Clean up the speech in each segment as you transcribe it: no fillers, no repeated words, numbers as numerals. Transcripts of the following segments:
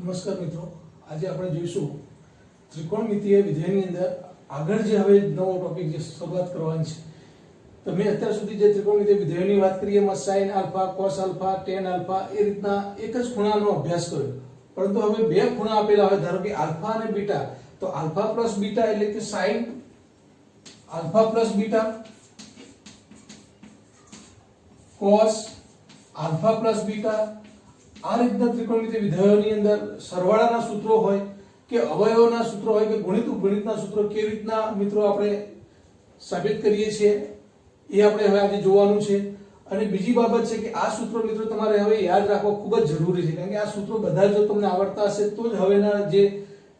નમસ્કાર મિત્રો, આજે આપણે જોઈશું ત્રિકોણમિતિય વિધેયની અંદર આગળ જે હવે નવો ટોપિક જે શરૂઆત કરવાની છે. તો મેં અત્યાર સુધી જે ત્રિકોણમિતિય વિધેયોની વાત કરી એમાં sin alpha, cos alpha, tan alpha એ રીતના એક જ ખૂણાનો અભ્યાસ કર્યો. પરંતુ હવે બે ખૂણા આપેલા હોય, ધારો કે આલ્ફા અને બીટા, તો આલ્ફા પ્લસ બીટા એટલે કે sin alpha plus beta, cos alpha plus beta. આ રીતના ત્રિકોણમિતિય વિધેયોની અંદર સરવાળાના સૂત્રો હોય કે અવયવોના સૂત્રો હોય કે ગુણિત ઉપગણિતના સૂત્રો કેવી રીતના મિત્રો આપણે સાબિત કરીએ છીએ એ આપણે હવે આજે જોવાનું છે. અને બીજી બાબત છે કે આ સૂત્રો મિત્રો તમારે હવે યાદ રાખવા ખૂબ જ જરૂરી છે, કારણ કે આ સૂત્રો બધા જો તમને આવડતા હશે તો જ હવેના જે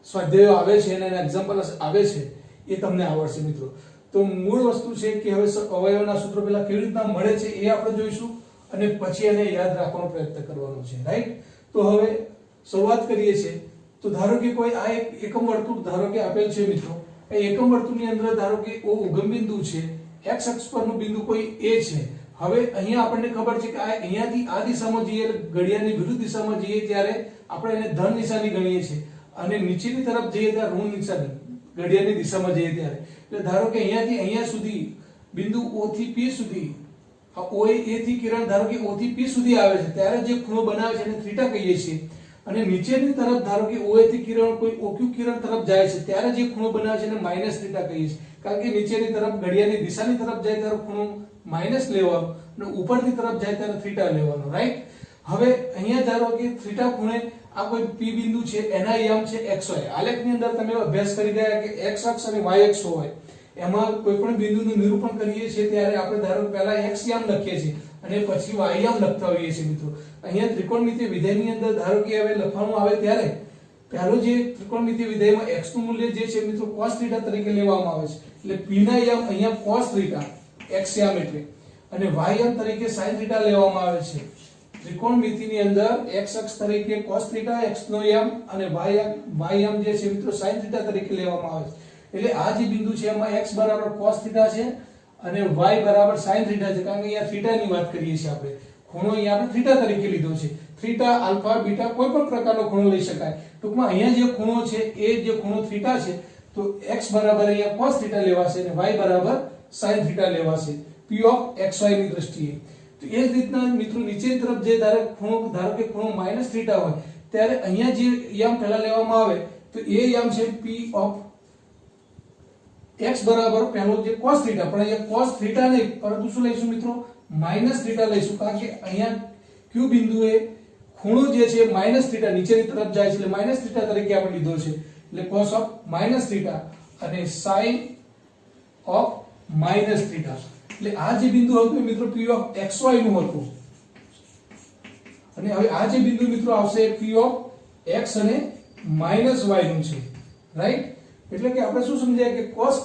સ્વાધ્યાયો આવે છે અને એક્ઝામ્પલ આવે છે એ તમને આવડશે મિત્રો. તો મૂળ વસ્તુ છે કે હવે અવયવોના સૂત્રો પહેલા કેવી રીતના મળે છે એ આપણે જોઈશું અને પછી એને યાદ રાખવાનો પ્રયત્ન કરવાનો છે, રાઈટ. તો હવે શરૂઆત કરીએ છીએ. તો ધારો કે કોઈ આ એક એકમ વર્તુળ ધારો કે આપેલ છે મિત્રો. એ એકમ વર્તુળની અંદર ધારો કે O ઉગમ બિંદુ છે, x અક્ષ પરનું બિંદુ કોઈ A છે. હવે અહીંયા આપણને ખબર છે કે આ અહીંયાથી આ દિશામાં જઈએ, ઘડિયાળની વિરુદ્ધ દિશામાં જઈએ ત્યારે આપણે એને ધન નિશાની ગણીએ છીએ અને નીચેની તરફ જઈએ ત્યારે ઋણ નિશાની ઘડિયાળની દિશામાં જઈએ ત્યારે. એટલે ધારો કે અહીંયાથી અહીંયા સુધી બિંદુ O થી P સુધી, O A થી કિરણ ધારો કે O થી P સુધી આવે છે ત્યારે જે ખૂણો બનાવે છે એને થીટા કહીએ છીએ. અને નીચેની તરફ ધારો કે OA થી કિરણ કોઈ OQ કિરણ તરફ જાય છે ત્યારે જે ખૂણો બનાવે છે એને માઈનસ થીટા કહીએ છીએ, કારણ કે નીચેની તરફ ઘડિયાળની દિશાની તરફ જાય ત્યારે ખૂણો માઈનસ લેવાનો અને ઉપરની તરફ જાય ત્યારે થીટા લેવાનો, રાઈટ. હવે અહીંયા ધારો કે થીટા ખૂણે આ કોઈ P બિંદુ છે, એના યામ છે XY. આલેખની અંદર તમે અભ્યાસ કરી ગયા કે x અક્ષ અને y અક્ષ હોય, એમાં કોઈ પણ બિંદુનું નિરૂપણ કરીએ છીએ ત્યારે આપણે ધારો કે પહેલા x યામ લખીએ છીએ અને પછી y યામ લખતા હોઈએ છીએ મિત્રો. અહીંયા ત્રિકોણમિતિય વિધેયની અંદર ધારો કે હવે લખવાનું આવે ત્યારે પહેલો જે ત્રિકોણમિતિય વિધેયમાં x નું મૂલ્ય જે છે મિત્રો cos θ તરીકે લેવામાં આવે છે. એટલે p ના યામ અહીંયા cos θ x યામ એટલે અને y યામ તરીકે sin θ લેવામાં આવે છે. ત્રિકોણમિતિની અંદર x અક્ષ તરીકે cos θ x નો યામ અને y યામ જે છે મિત્રો sin θ તરીકે લેવામાં આવે છે. એટલે આ જે બિંદુ છે એમાં x બરાબર cos θ છે અને y બરાબર sin θ છે, કારણ કે અહીંયા θ ની વાત કરીએ છીએ આપણે. ખૂણો અહીંયા આપણે θ તરીકે લીધો છે. θ આલ્ફા બીટા કોઈ પણ પ્રકારનો ખૂણો લઈ શકાય. ટૂંકમાં અહીંયા જે ખૂણો છે એ જે ખૂણો θ છે તો x બરાબર અહીંયા cos θ લેવાશે અને y બરાબર sin θ લેવાશે p ઓફ xy ની દ્રષ્ટિએ. તો એ જ રીતના મિત્રો નીચેની તરફ જે ધારો કે ખૂણો માઈનસ θ હોય ત્યારે અહીંયા જે યામ પહેલા લેવામાં આવે તો એ યામ છે p ઓફ x બરાબર પહેલો જે cos θ, પણ અહીંયા cos θ નહીં પરંતુ શું લઈશું મિત્રો માઈનસ θ લઈશું, કારણ કે અહીંયા q બિંદુએ ખૂણો જે છે માઈનસ θ નીચેની તરફ જાય છે એટલે માઈનસ θ તરીકે આપણે લીધો છે. એટલે cos ઓફ માઈનસ θ અને sin ઓફ માઈનસ θ. એટલે આ જે બિંદુ હતું મિત્રો p ઓફ xy નું હતું અને હવે આ જે બિંદુ મિત્રો આવશે p ઓફ x અને માઈનસ y નું છે, રાઈટ. એટલે કે આપણે શું સમજાય કે cos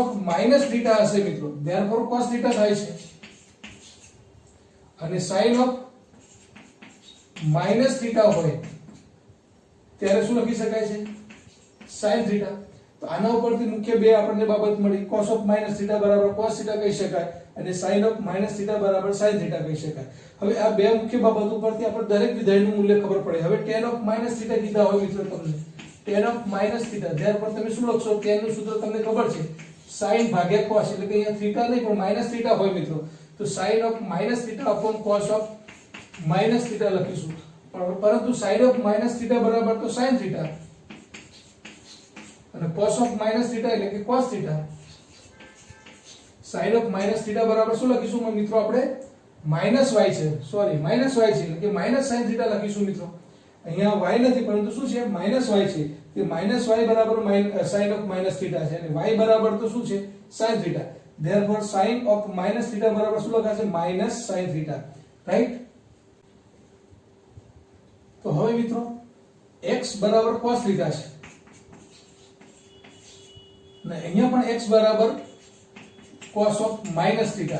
ઓફ માઈનસ θ હશે મિત્રો, therefore cos θ થાય છે અને sin ઓફ માઈનસ θ હોય ત્યારે શું લખી શકાય છે sin θ. તો આના ઉપરથી મુખ્ય બે આપણને બાબત મળી. cos ઓફ માઈનસ θ બરાબર cos θ કહી શકાય અને sin ઓફ માઈનસ θ બરાબર sin θ કહી શકાય. હવે આ બે મુખ્ય બાબત ઉપરથી આપણે દરેક વિધેયનું મૂલ્ય ખબર પડે. હવે tan ઓફ માઈનસ θ કીધા હોય મિત્રો તમને, tan ઓફ માઈનસ θ therefore તમે શું લખશો, tan નું સૂત્ર તમને ખબર છે sin ભાગ્યા cos, એટલે કે અહીંયા θ નહીં પણ માઈનસ θ હોય મિત્રો, તો sin of minus θ upon cos of minus θ લખીશું. પરંતુ sin ઓફ માઈનસ θ બરાબર તો sin θ અને cos ઓફ માઈનસ θ એટલે કે cos θ. sin ઓફ માઈનસ θ બરાબર શું લખીશું મિત્રો આપણે માઈનસ y છે, સોરી માઈનસ y છે એટલે કે માઈનસ sin θ લખીશું મિત્રો. અહીંયા y નથી પરંતુ શું છે માઈનસ y છે, કે માઈનસ y બરાબર sin ઓફ માઈનસ θ છે અને y બરાબર તો શું છે sin θ. therefore sin of minus θ બરાબર શું લખાશે માઈનસ sin θ, રાઈટ. તો હવે મિત્રો x બરાબર cos θ છે ને અહીંયા પણ x બરાબર cos ઓફ માઈનસ θ છે.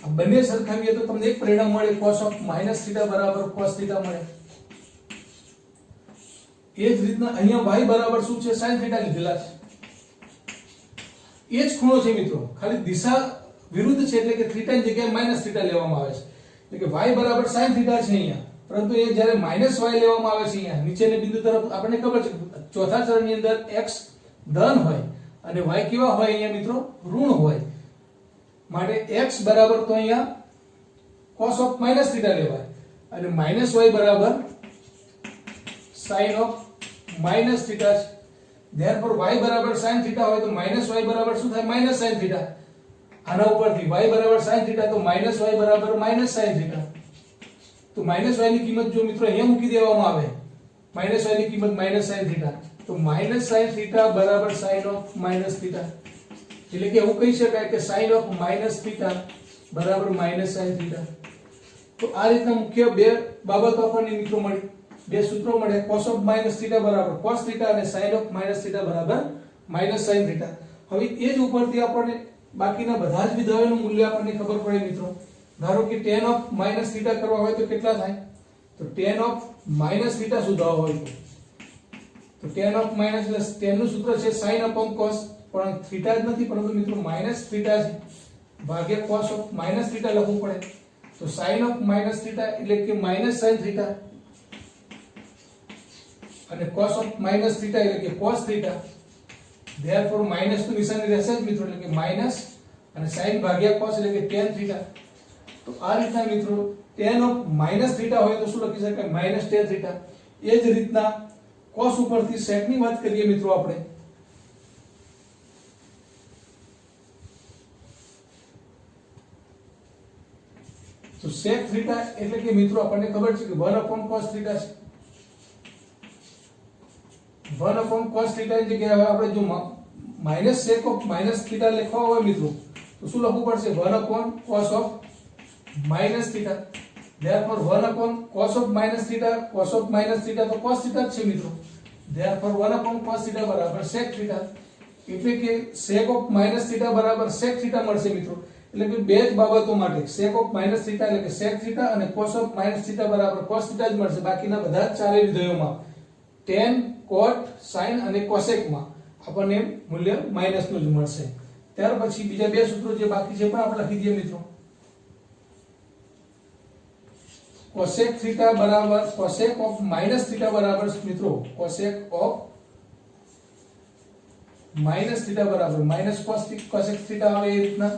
આ બંને સરખાવીએ તો તમને એક પરિણામ મળે, cos ઓફ માઈનસ θ બરાબર cos θ મળે. એ જ રીતના અહીંયા y બરાબર શું છે sin θ લીધેલા છે. એ જ ખૂણો છે મિત્રો, ખાલી દિશા વિરુદ્ધ છે એટલે કે θ ની જગ્યાએ માઈનસ θ લેવામાં આવે છે. એટલે કે y બરાબર sin θ છે અહીંયા પરંતુ એ જ્યારે માઇનસ y લેવામાં આવે છે અહીંયા નીચેની બિંદુ તરફ આપણને ખબર છે ચોથા ચરણની અંદર x ધન હોય અને y કેવા હોય અહીંયા મિત્રો ઋણ હોય માટે x બરાબર તો અહીંયા cos of minus theta લેવાય અને minus y બરાબર sin of minus theta છે therefore y બરાબર sin theta હોય તો minus y બરાબર શું થાય minus sin theta આના ઉપરથી y બરાબર sin theta તો minus y બરાબર minus sin theta તો minus y ની કિંમત જો મિત્રો અહીંયા મૂકી દેવામાં આવે minus y ની કિંમત minus sin theta તો minus sin theta બરાબર sin of minus theta એટલે કે એવું કહી શકાય કે sin of minus theta બરાબર minus sin theta તો આ રીતના મુખ્ય બે બાબતો આપણને મિત્રો મળી બે સૂત્રો મળે cos of minus theta બરાબર cos theta અને sin of minus theta બરાબર minus sin theta હવે એ જ ઉપરથી આપણને બાકીના બધા જ વિધેયોનું મૂલ્ય આપણને ખબર પડે મિત્રો ધારો કે tan of minus theta કરવા હોય તો કેટલા થાય તો tan of minus theta શોધવા હોય તો tan of minus એટલે tan નું સૂત્ર છે sin upon cos પણ theta જ નથી પરંતુ મિત્રો minus theta છે ભાગ્યા cos of minus theta લખવું પડે તો sin of minus theta એટલે કે minus sin theta અને cos of minus theta એટલે કે cos theta therefore minus નું નિશાન રહેશે જ મિત્રો એટલે કે minus અને sin ભાગ્યા cos એટલે કે tan theta તો આ રીતના મિત્રો tan of minus theta હોય તો શું લખી શકાય minus tan theta એ જ રીતના cos ઉપરથી sec ની વાત કરીએ મિત્રો આપણે તો sec theta એટલે કે મિત્રો આપણને ખબર છે કે 1 upon cos theta છે 1 upon cos theta ની જગ્યાએ આપણે જો minus sec of minus theta લખવા હોય મિત્રો તો શું લખવું પડશે 1 upon cos of minus theta therefore 1 upon cos of minus theta તો cos theta જ છે મિત્રો therefore 1 upon cos theta બરાબર sec theta એટલે કે sec of minus theta બરાબર sec theta મળશે મિત્રો એટલે કે બે જ બાબતો માટે sec of minus theta એટલે કે sec theta અને cos of minus theta બરાબર cos theta જ મળશે બાકીના બધા જ ચારે વિધેયોમાં tan cot sin અને cosec માં આપણને મૂલ્ય માઈનસ નું જ મળશે ત્યાર પછી બીજા બે સૂત્રો જે બાકી છે પણ આપણે લખી દઈએ મિત્રો cosec theta બરાબર cosec of minus theta બરાબર મિત્રો cosec of minus theta બરાબર minus cosec theta આવે એ રીતના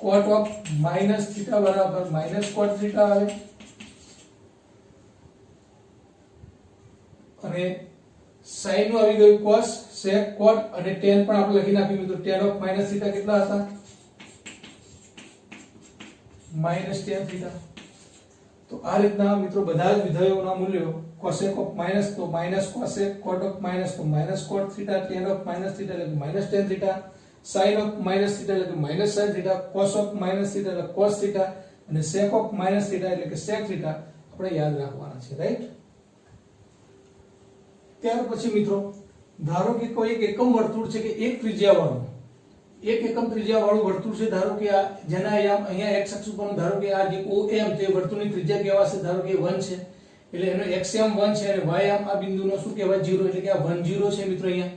cot of minus theta બરાબર minus cot theta આવે અને sin નું આવી ગયું cos sec cot અને tan પણ આપણે લખી નાખ્યું મિત્રો tan of minus theta કેટલા હતા minus tan theta તો આ રીતના મિત્રો બધા જ વિધેયોના મૂલ્યો cosec of minus તો minus cosec cot of minus તો minus cot theta tan of minus theta એટલે minus tan theta sin of minus theta એટલે minus sin theta cos of minus theta એટલે cos theta અને sec of minus theta એટલે કે sec theta આપણે યાદ રાખવાના છે રાઈટ ત્યાર પછી મિત્રો ધારો કે કોઈ એક એકમ વર્તુળ છે કે એક ત્રિજ્યાવાળું એક એકમ ત્રિજ્યાવાળું વર્તુળ છે ધારો કે આ જેના અહીંયા x અક્ષ ઉપર ધારો કે આ જે OM તે વર્તુળની ત્રિજ્યા કહેવાશે ધારો કે 1 છે એટલે એનો xm 1 છે અને ym આ બિંદુનો શું કહેવાય 0 એટલે કે આ 1 0 છે મિત્રો અહીંયા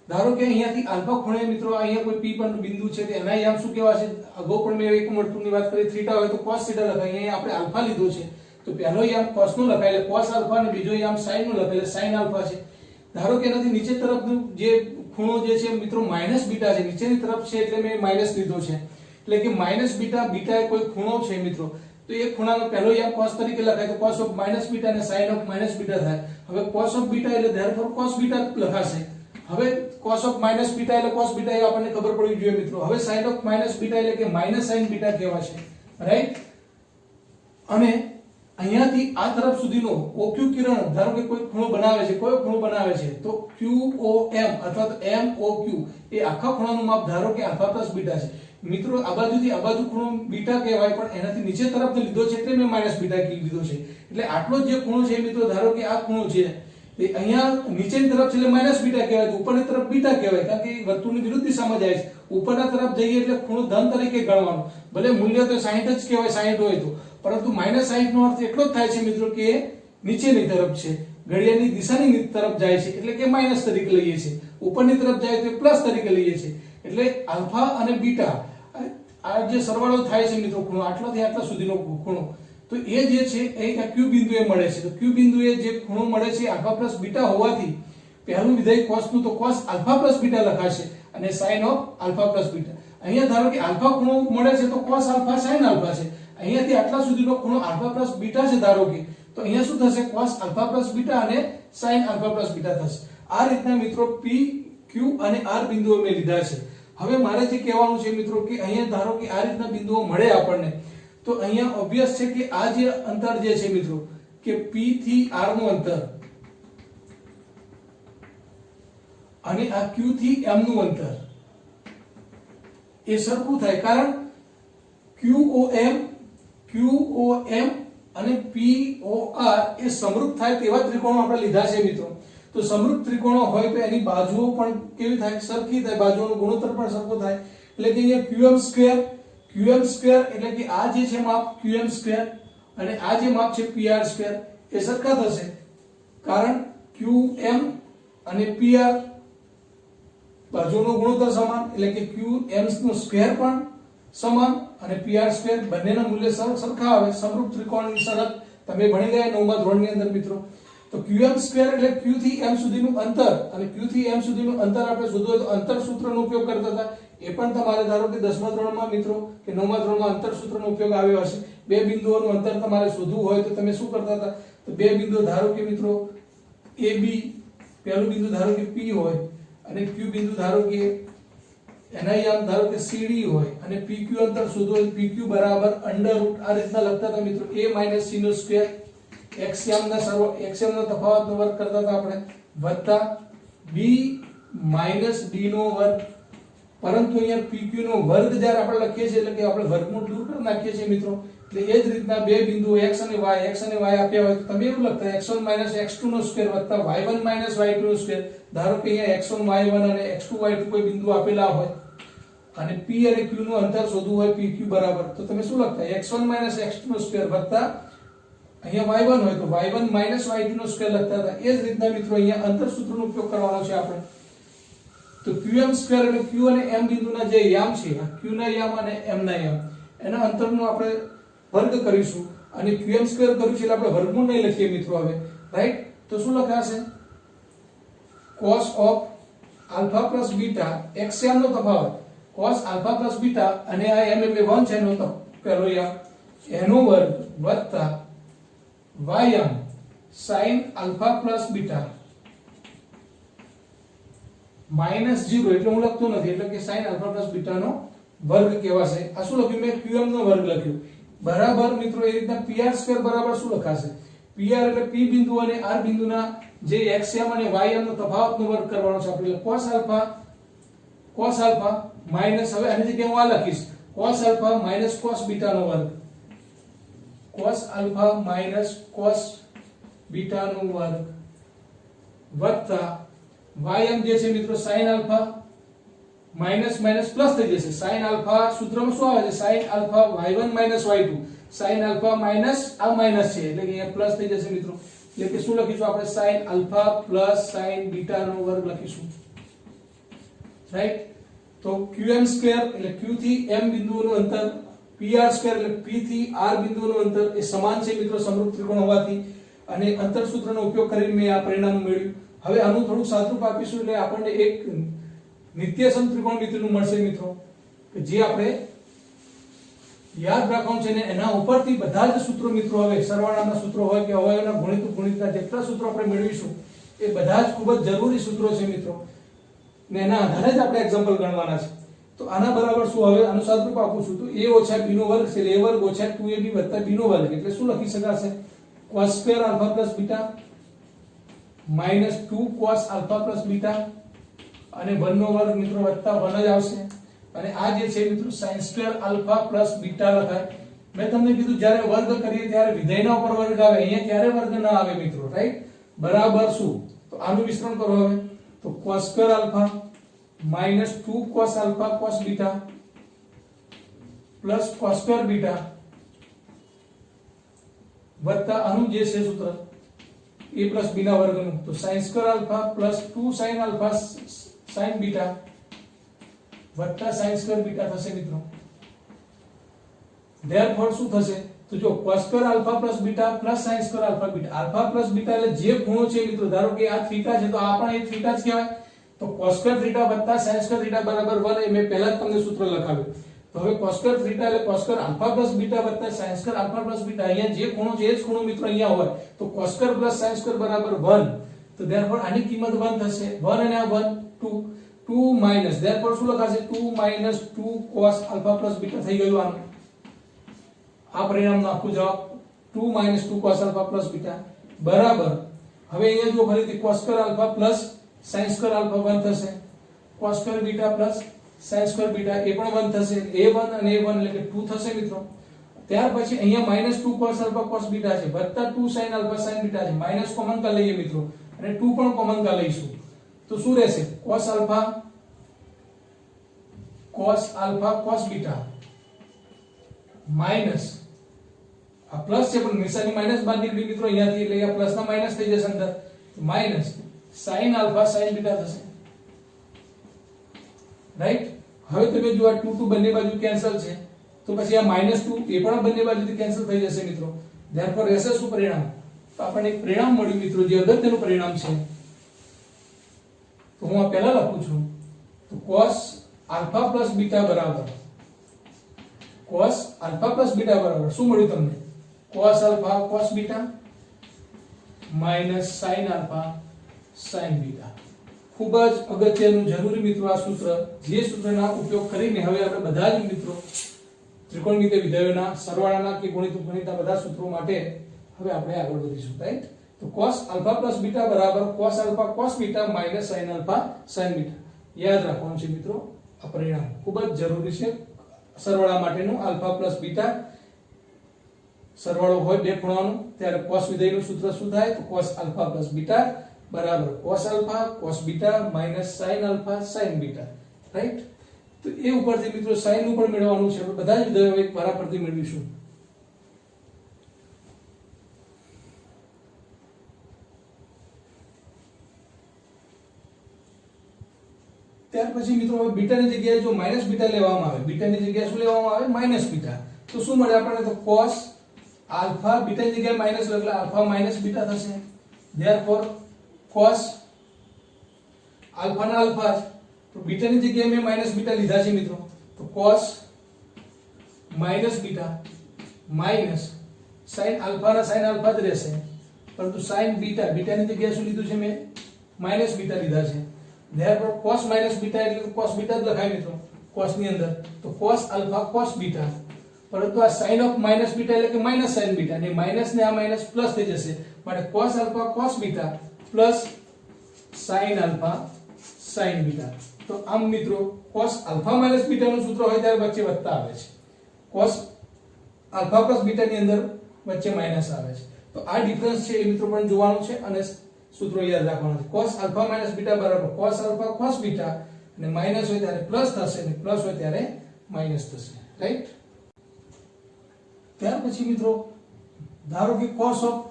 ધારો કે અહીંયાથી આલ્ફા ખૂણે મિત્રો અહીંયા કોઈ p પર બિંદુ છે તો એના યામ શું કહેવાશે અગાઉ પણ મેં એકમ વર્તુળની વાત કરી થીટા હોય તો cos θ લખાય અહીંયા આપણે આલ્ફા લીધો છે તો પહેલો યામ cos નું લખાય એટલે cos આલ્ફા અને બીજો યામ sin નું લખાય એટલે sin આલ્ફા છે ધારો કે એનાથી નીચે તરફનું જે ખૂણો જે છે મિત્રો માઈનસ બીટા છે નીચેની તરફ છે એટલે મેં માઈનસ લીધો છે એટલે કે માઈનસ બીટા બીટા એ કોઈ ખૂણો છે મિત્રો તો એ ખૂણાનો પહેલો યામ cos તરીકે લખાય તો cos of minus બીટા અને sin of minus બીટા થાય હવે cos of બીટા એટલે therefore cos બીટા લખાશે હવે cos of minus બીટા એટલે cos બીટા એ આપણને ખબર પડવી જોઈએ મિત્રો હવે sin of minus બીટા એટલે કે minus sin બીટા કહેવાશે રાઈટ અને અહીંયાથી આ તરફ સુધીનો OQ કિરણ ધારો કે કોઈ ખૂણો બનાવે છે કોઈ ખૂણો બનાવે છે તો QOM અથવા તો MOQ એ આખા ખૂણાનું માપ ધારો કે α + બીટા છે મિત્રો આ બાજુથી આ બાજુ ખૂણો બીટા કહેવાય પણ એનાથી નીચે તરફ લીધો છે એટલે મેં માઈનસ બીટા લીધો છે એટલે આટલો જે ખૂણો છે મિત્રો ધારો કે આ ખૂણો છે એ અહીંયા નીચેની તરફ છે એટલે માઈનસ બીટા કહેવાય તો ઉપરની તરફ બીટા કહેવાય કારણ કે વર્તુળની વિરુદ્ધ દિશામાં જાય છે ઉપરના તરફ જઈએ એટલે ખૂણો ધન તરીકે ગણવાનો ભલે મૂલ્ય તો 60 જ કહેવાય 60 હોય તો પરંતુ -60 નો અર્થ એટલો જ થાય છે મિત્રો કે નીચેની તરફ છે ઘડિયાળની દિશાની તરફ જાય છે એટલે કે માઈનસ તરીકે લઈએ છે ઉપરની તરફ જાય તો પ્લસ તરીકે લઈએ છે એટલે આલ્ફા અને બીટા આ જે સરવાળો થાય છે મિત્રો ખૂણો આટલાથી આટલા સુધીનો ખૂણો તો તો એ જે છે એ ક્યુ બિંદુએ મળે છે. તો ક્યુ બિંદુએ જે ખૂણો મળે છે આલ્ફા પ્લસ બીટા હોવાથી પહેલું વિધેય cos નું તો cos આલ્ફા પ્લસ બીટા લખાશે અને sin of alpha plus beta. અહીંયા ધારો કે આલ્ફા ખૂણો મળે છે તો cos આલ્ફા sin આલ્ફા છે. અહીંયાથી આટલા સુધીનો ખૂણો આલ્ફા પ્લસ બીટા છે ધારો કે, તો અહીંયા શું થશે? cos આલ્ફા પ્લસ બીટા અને sin આલ્ફા પ્લસ બીટા થશે. આ રીતના મિત્રો p q અને r બિંદુઓ મેં લીધા છે. હવે મારે જે કહેવાનું છે મિત્રો કે અહીંયા ધારો કે આ રીતના બિંદુઓ મળે આપણને, તો અહીંયા ઓબ્વિયસ છે કે આ જે અંતર જે છે મિત્રો કે p થી r નું અંતર અને આ q થી m નું અંતર એ સરખું થાય, કારણ QOM અને POR એ સમરૂપ થાય તેવા ત્રિકોણો આપણે લીધા છે મિત્રો. તો સમરૂપ ત્રિકોણો હોય તો એની બાજુઓ પણ કેવી થાય? સરખી થાય, બાજુઓનો ગુણોત્તર પણ સરખો થાય. એટલે કે અહીંયા QM સ્ક્વેર એટલે કે આ જે છે માપ QM સ્ક્વેર અને આ જે માપ છે PR સ્ક્વેર એ સરખા થશે, કારણ QM અને PR બાજુનો ગુણોત્તર સમાન, એટલે કે QM નો સ્ક્વેર પણ સમાન અને PR સ્ક્વેર બંનેના મૂલ્ય સરખા આવે. સમરૂપ ત્રિકોણની શરત તમે ભણી ગયા 9મા ધોરણની અંદર મિત્રો. તો QM સ્ક્વેર એટલે Q થી M સુધીનું અંતર, અને Q થી M સુધીનું અંતર આપણે શોધવું હોય તો અંતર સૂત્રનો ઉપયોગ કરતા હતા. એ પણ તમારે ધારો કે 10મા ધોરણમાં મિત્રો કે 9મા ધોરણમાં અંતર સૂત્રનો ઉપયોગ આવ્યો હશે. બે બિંદુઓનું અંતર તમારે શોધવું હોય તો તમે શું કરતા હતા? તો બે બિંદુઓ ધારો કે મિત્રો AB, પહેલું બિંદુ ધારો કે P હોય અને Q બિંદુ ધારો કે NIM ધારો કે CD હોય અને PQ અંતર શોધવું હોય PQ બરાબર અંડરરૂટ આ રીતના લખતા હતા મિત્રો a - c નો સ્ક્વેર, xm ના તફાવતનો વર્ગ કરતા હતા આપણે, વત્તા b - d નો વર્ગ. પરંતુ અહીંયા PQ નો વર્ગ જ્યારે આપણે લખીએ છીએ એટલે કે આપણે વર્ગમૂળ દૂર કરી નાખીએ છીએ મિત્રો. એટલે એ જ રીતના બે બિંદુઓ x અને y આપ્યા હોય તો તમે એવું લખતા x1 - x2 નો સ્ક્વેર વત્તા y1 - y2 નો સ્ક્વેર. ધારો કે અહીંયા x1 y1 અને x2 y2 કોઈ બિંદુ આપેલા હોય અને p અને q નું અંતર શોધવું હોય PQ બરાબર, તો તમે શું લખતા? x1 - x2 નો સ્ક્વેર વત્તા અહીંયા y1 હોય તો y1 - y2 નો સ્ક્વેર લખતા હતા. એ જ રીતના મિત્રો અહીંયા અંતર સૂત્રનો ઉપયોગ કરવાનો છે આપણે. તો QM સ્ક્વેર એટલે Q અને M બિંદુના જે યામ છે, Q ના યામ અને M ના યામ, એના અંતરનો આપણે વર્ગ કરીશું અને QM સ્ક્વેર કર્યું છે એટલે આપણે વર્ગમૂળ નહીં લખીએ મિત્રો હવે, રાઈટ? તો શું લખાશે? cos of alpha plus beta xm નો તફાવત, cos આલ્ફા પ્લસ બીટા અને આ m એટલે 1 છે એનો પહેલો યામ એનો વર્ગ વત્તા ym sin alpha plus beta -0 એટલે હું લખતો નથી, એટલે કે sin આલ્ફા પ્લસ બીટા નો વર્ગ કહેવાશે. આ શું લખ્યું મેં? QM નો વર્ગ લખ્યું બરાબર મિત્રો. એ રીતના PR સ્ક્વેર બરાબર શું લખાશે? PR એટલે P બિંદુ અને R બિંદુના જે xm અને ym નો તફાવતનો વર્ગ કરવાનો છે આપણે. cos આલ્ફા માઈનસ, હવે આની જગ્યાએ હું આ લખીશ cos alpha minus cos beta નો વર્ગ, cos alpha minus cos beta નો વર્ગ વત્તા ym જે છે મિત્રો sin alpha minus minus plus થઈ જશે. sin આલ્ફા સૂત્રમાં શું આવે છે? sin alpha y1 - y2, sin alpha minus આ માઈનસ છે એટલે કે અહીંયા પ્લસ થઈ જશે મિત્રો. એટલે કે શું લખીશું આપણે? sin alpha plus sin beta નો વર્ગ લખીશું, રાઈટ? તો QM સ્ક્વેર એટલે Q થી M બિંદુઓનું અંતર, PR સ્ક્વેર એટલે P થી R બિંદુઓનું અંતર એ સમાન છે મિત્રો સમરૂપ ત્રિકોણ હોવાથી, અને અંતર સૂત્રનો ઉપયોગ કરીને મેં આ પરિણામ મેળવ્યું. હવે આનું થોડું સાદુરૂપ આપીશું એટલે આપણને એક નિત્યસમ ત્રિકોણમિતિનું મળશે મિત્રો, કે જે આપણે યાદ રાખવાનું છે ને એના ઉપરથી બધા જ સૂત્રો મિત્રો, હવે સરવાળાના સૂત્રો હોય કે અવયવના ગુણિતના જેટલા સૂત્રો આપણે મેળવીશું એ બધા જ ખૂબ જ જરૂરી સૂત્રો છે મિત્રો, ને એના આધારે જ આપણે એક્ઝામ્પલ ગણવાના છે. તો આના બરાબર શું? હવે આનું સાદુરૂપ આપું છું તો a ઓછા b નો વર્ગ છે એટલે a વર્ગ ઓછા 2ab વત્તા b નો વર્ગ, એટલે શું લખી શકાશે? cos square alpha plus beta minus 2 cos alpha plus beta અને 1 નો વર્ગ મિત્રો વત્તા 1 જ આવશે. અને આ જે છે મિત્રો sin square alpha plus beta લખાય. મેં તમને કીધું જ્યારે વર્ગ કરીએ ત્યારે વિધેયના ઉપર વર્ગ આવે, અહીંયા ક્યારે વર્ગ ના આવે મિત્રો, રાઈટ? બરાબર શું? તો આનું વિસ્તરણ કરો હવે. તો cos square alpha minus 2 cos alpha cos beta plus cos square beta વત્તા આનું જે છે સૂત્ર a પ્લસ b ના વર્ગનું, તો sin square alpha plus 2 sin alpha sin beta વત્તા sin સ્ક્વેર બીટા થશે મિત્રો. ધેરફોર શું થશે? તો તો જો cos square alpha plus beta plus sin square alpha beta, alpha plus beta એટલે જે ખૂણો છે મિત્રો, ધારો કે આ થીટા છે તો આ પણ એ થીટા જ કહેવાય, તો cos સ્ક્વેર થીટા વત્તા sin સ્ક્વેર થીટા બરાબર 1 એ મેં પહેલા જ તમને સૂત્ર લખાવ્યું. તો હવે cos સ્ક્વેર થીટા એટલે cos square alpha plus beta વત્તા sin square alpha plus beta, અહીંયા જે ખૂણો છે એ જ ખૂણો મિત્રો અહીંયા હોય, તો cos square plus sin square બરાબર 1. તો therefore આની કિંમત 1 થશે, 1 અને આ 1 2 2 માઈનસ, therefore શું લખાશે 2 minus 2 cos alpha plus beta થઈ ગયું આનું. આ પરિણામનો આખો જવાબ 2 minus 2 cos alpha plus beta બરાબર. હવે અહીંયા જો ફરીથી cos square alpha plus sin square alpha 1 થશે, cos square beta plus sin square beta એ પણ 1 થશે, a1 અને a1 એટલે કે 2 થશે મિત્રો. ત્યાર પછી અહીંયા minus 2 cos alpha cos beta છે વત્તા 2 sin આલ્ફા sin બીટા છે, માઈનસ કોમન કા લઈએ મિત્રો અને 2 પણ કોમન કા લઈશું, તો શું રહેશે cos alpha cos beta minus આ પ્લસ છે પણ નિશાની માઈનસ બાદ નીકળી મિત્રો અહીંયાથી, એટલે આ પ્લસ ના માઈનસ થઈ જશે અંદર, minus sin alpha sin beta થશે, રાઈટ. હવે તમે જો આ 2 2 બંને બાજુ કેન્સલ છે તો પછી આ -2 એ પણ બંને બાજુથી કેન્સલ થઈ જશે મિત્રો. therefore રહેશે શું પરિણામ, તો આપણને એક પરિણામ મળ્યું મિત્રો જે અગત્યનું પરિણામ છે. તો હું આ પહેલા લખું છું, તો cos આલ્ફા પ્લસ બીટા બરાબર શું મળ્યું તમને, cos alpha cos beta minus sin alpha sin beta. ખૂબ જ અગત્યનું જરૂરી મિત્રો આ સૂત્ર, જે સૂત્રના ઉપયોગ કરીને હવે આપણે બધા જ મિત્રો ત્રિકોણમિતિય વિધેયોના સરવાળાના કે ગુણિત ઉપગણિતના બધા સૂત્રો માટે હવે આપણે આગળ વધીશું, રાઈટ. તો cos આલ્ફા પ્લસ બીટા બરાબર cos alpha cos beta minus sin alpha sin beta. યાદ રાખવાનું છે મિત્રો, આ પરિણામ ખૂબ જ જરૂરી છે સરવાળા માટેનું. આલ્ફા પ્લસ બીટા સરવાળો હોય બે ખૂણાનો ત્યારે cos વિધેયનું સૂત્ર શું થાય, તો cos આલ્ફા પ્લસ બીટા બરાબર cos alpha cos beta minus sin alpha sin beta, right. તો એ ઉપરથી મિત્રો sin નું પણ મેળવવાનું છે, આપણે બધા જ વિધેયો એક વારા પરથી મેળવીશું. ત્યાર પછી મિત્રો હવે બીટાની જગ્યાએ જો માઈનસ બીટા લેવામાં આવે, બીટાની જગ્યાએ શું લેવામાં આવે, માઈનસ બીટા, તો શું મળે આપણને, તો cos આલ્ફા બીટાની જગ્યાએ માઈનસ એટલે આલ્ફા માઈનસ બીટા થશે. therefore cos આલ્ફા ના આલ્ફા, તો બીટાની જગ્યાએ મેં માઈનસ બીટા લીધા છે મિત્રો, તો cos minus beta minus sin alpha ના sin આલ્ફા જ રહેશે, પરંતુ sin બીટા, બીટાની જગ્યાએ શું લીધું છે મેં, માઈનસ બીટા લીધા છે. therefore cos માઈનસ બીટા એટલે cos બીટા જ લખાય મિત્રો cos ની અંદર, તો cos આલ્ફા cos બીટા, પરંતુ આ sin ઓફ માઈનસ બીટા એટલે કે માઈનસ sin બીટા, ને માઈનસ ને આ માઈનસ પ્લસ થઈ જશે, માટે cos alpha cos beta plus sin alpha sin beta. તો આમ મિત્રો cos આલ્ફા માઈનસ બીટા નું સૂત્ર હોય ત્યારે વચ્ચે વત્તા આવે છે, cos આલ્ફા પ્લસ બીટા ની અંદર વચ્ચે માઈનસ આવે છે. તો આ ડિફરન્સ છે એ મિત્રો પણ જોવાનું છે અને સૂત્રો યાદ રાખવાના છે. cos આલ્ફા માઈનસ બીટા બરાબર cos આલ્ફા cos બીટા, અને માઈનસ હોય ત્યારે પ્લસ થશે અને પ્લસ હોય ત્યારે માઈનસ થશે, રાઈટ. ત્યાર પછી મિત્રો ધારો કે cos ઓફ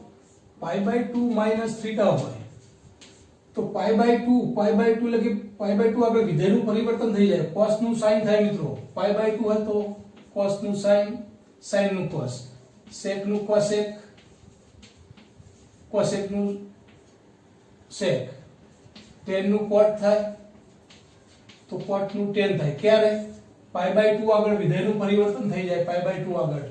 π/2 માઈનસ થીટા હોય, તો π/2 એટલે કે π/2 આપણે વિધેયનું પરિવર્તન થઈ જાય, cos નું sin થાય મિત્રો, π/2 હોય તો cos નું sin, sin નું cos, sec નું cosec, cosec નું sec, tan નું cot થાય તો cot નું tan થાય. ક્યારે π/2 આગળ વિધેયનું પરિવર્તન થઈ જાય, π/2 આગળ,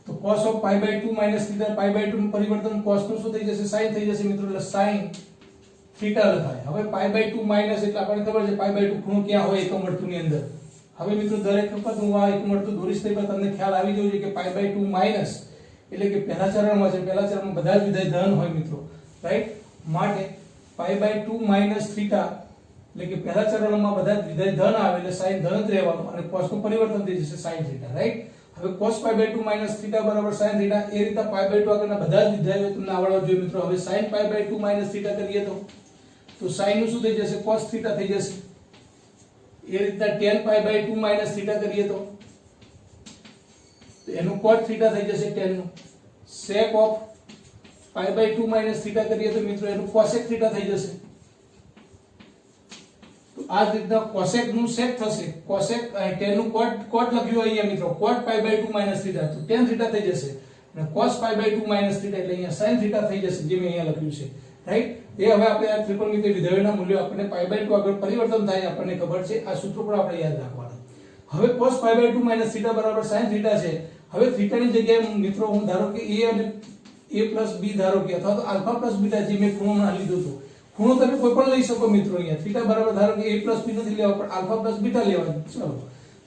તો cos ઓફ π/2 માઈનસ થીટા, π/2 નું પરિવર્તન cos નું શું થઈ જશે, sin થઈ જશે મિત્રો, એટલે sin થીટા લખાય. હવે π/2 માઈનસ એટલે આપણને ખબર છે π/2 ખૂણો ક્યાં હોય એકમ વર્તુળની અંદર. હવે મિત્રો દરેક વખત હું આ એકમ વર્તુળ દોરીશ તો તમને ખ્યાલ આવી જવું જોઈએ કે π/2 માઈનસ એટલે કે પહેલા ચરણમાં છે, પહેલા ચરણમાં બધા જ વિધેય ધન હોય મિત્રો, રાઈટ. માટે π/2 માઈનસ થીટા એટલે કે પહેલા ચરણમાં બધા જ વિધેય ધન આવે એટલે sin ધન જ રહેવાનું અને cos નું પરિવર્તન થઈ જશે sin થીટા, રાઈટ. હવે cos π/2 માઈનસ થીટા બરાબર sin થીટા, એ રીતે π/2 આગળના બધા જ વિધેયો તમને આવડવા જોઈએ મિત્રો. હવે sin π/2 માઈનસ થીટા કરીએ તો sin નું શું થઈ જશે, cos થીટા થઈ જશે. એ રીતે tan π/2 માઈનસ થીટા કરીએ તો એનું cot થીટા થઈ જશે tan નું. sec ઓફ π/2 માઈનસ થીટા કરીએ તો મિત્રો એનું cosec થીટા થઈ જશે. તો આ જ રીતના કોસેક નું સેક થશે, કોસેક tan નું cot લખ્યું અહીંયા મિત્રો, cot pi by 2 minus theta, તો tan theta થઈ જશે અને cos pi by 2 minus theta એટલે અહીંયા sin theta થઈ જશે, જે મેં અહીંયા લખ્યું છે, રાઈટ। એ હવે આપણે આ ત્રિકોણમિતિય વિધેયોના મૂલ્યો આપણને pi by 2 આગળ પરિવર્તન થાય આપણને ખબર છે, આ સૂત્ર પણ આપણે યાદ રાખવાનું। હવે cos pi by 2 minus theta બરાબર sin theta છે। હવે થીટા ની જગ્યાએ મિત્રો હું ધારો કે a અને a plus b ધારો કે અથવા તો alpha plus beta જે મેં ખૂણો લીધો હતો, ખૂણો તમે કોઈ પણ લઈ શકો મિત્રો। અહીંયા થીટા બરાબર ધારો કે a plus b નથી લેવા પણ alpha plus beta લેવાનું, ચલો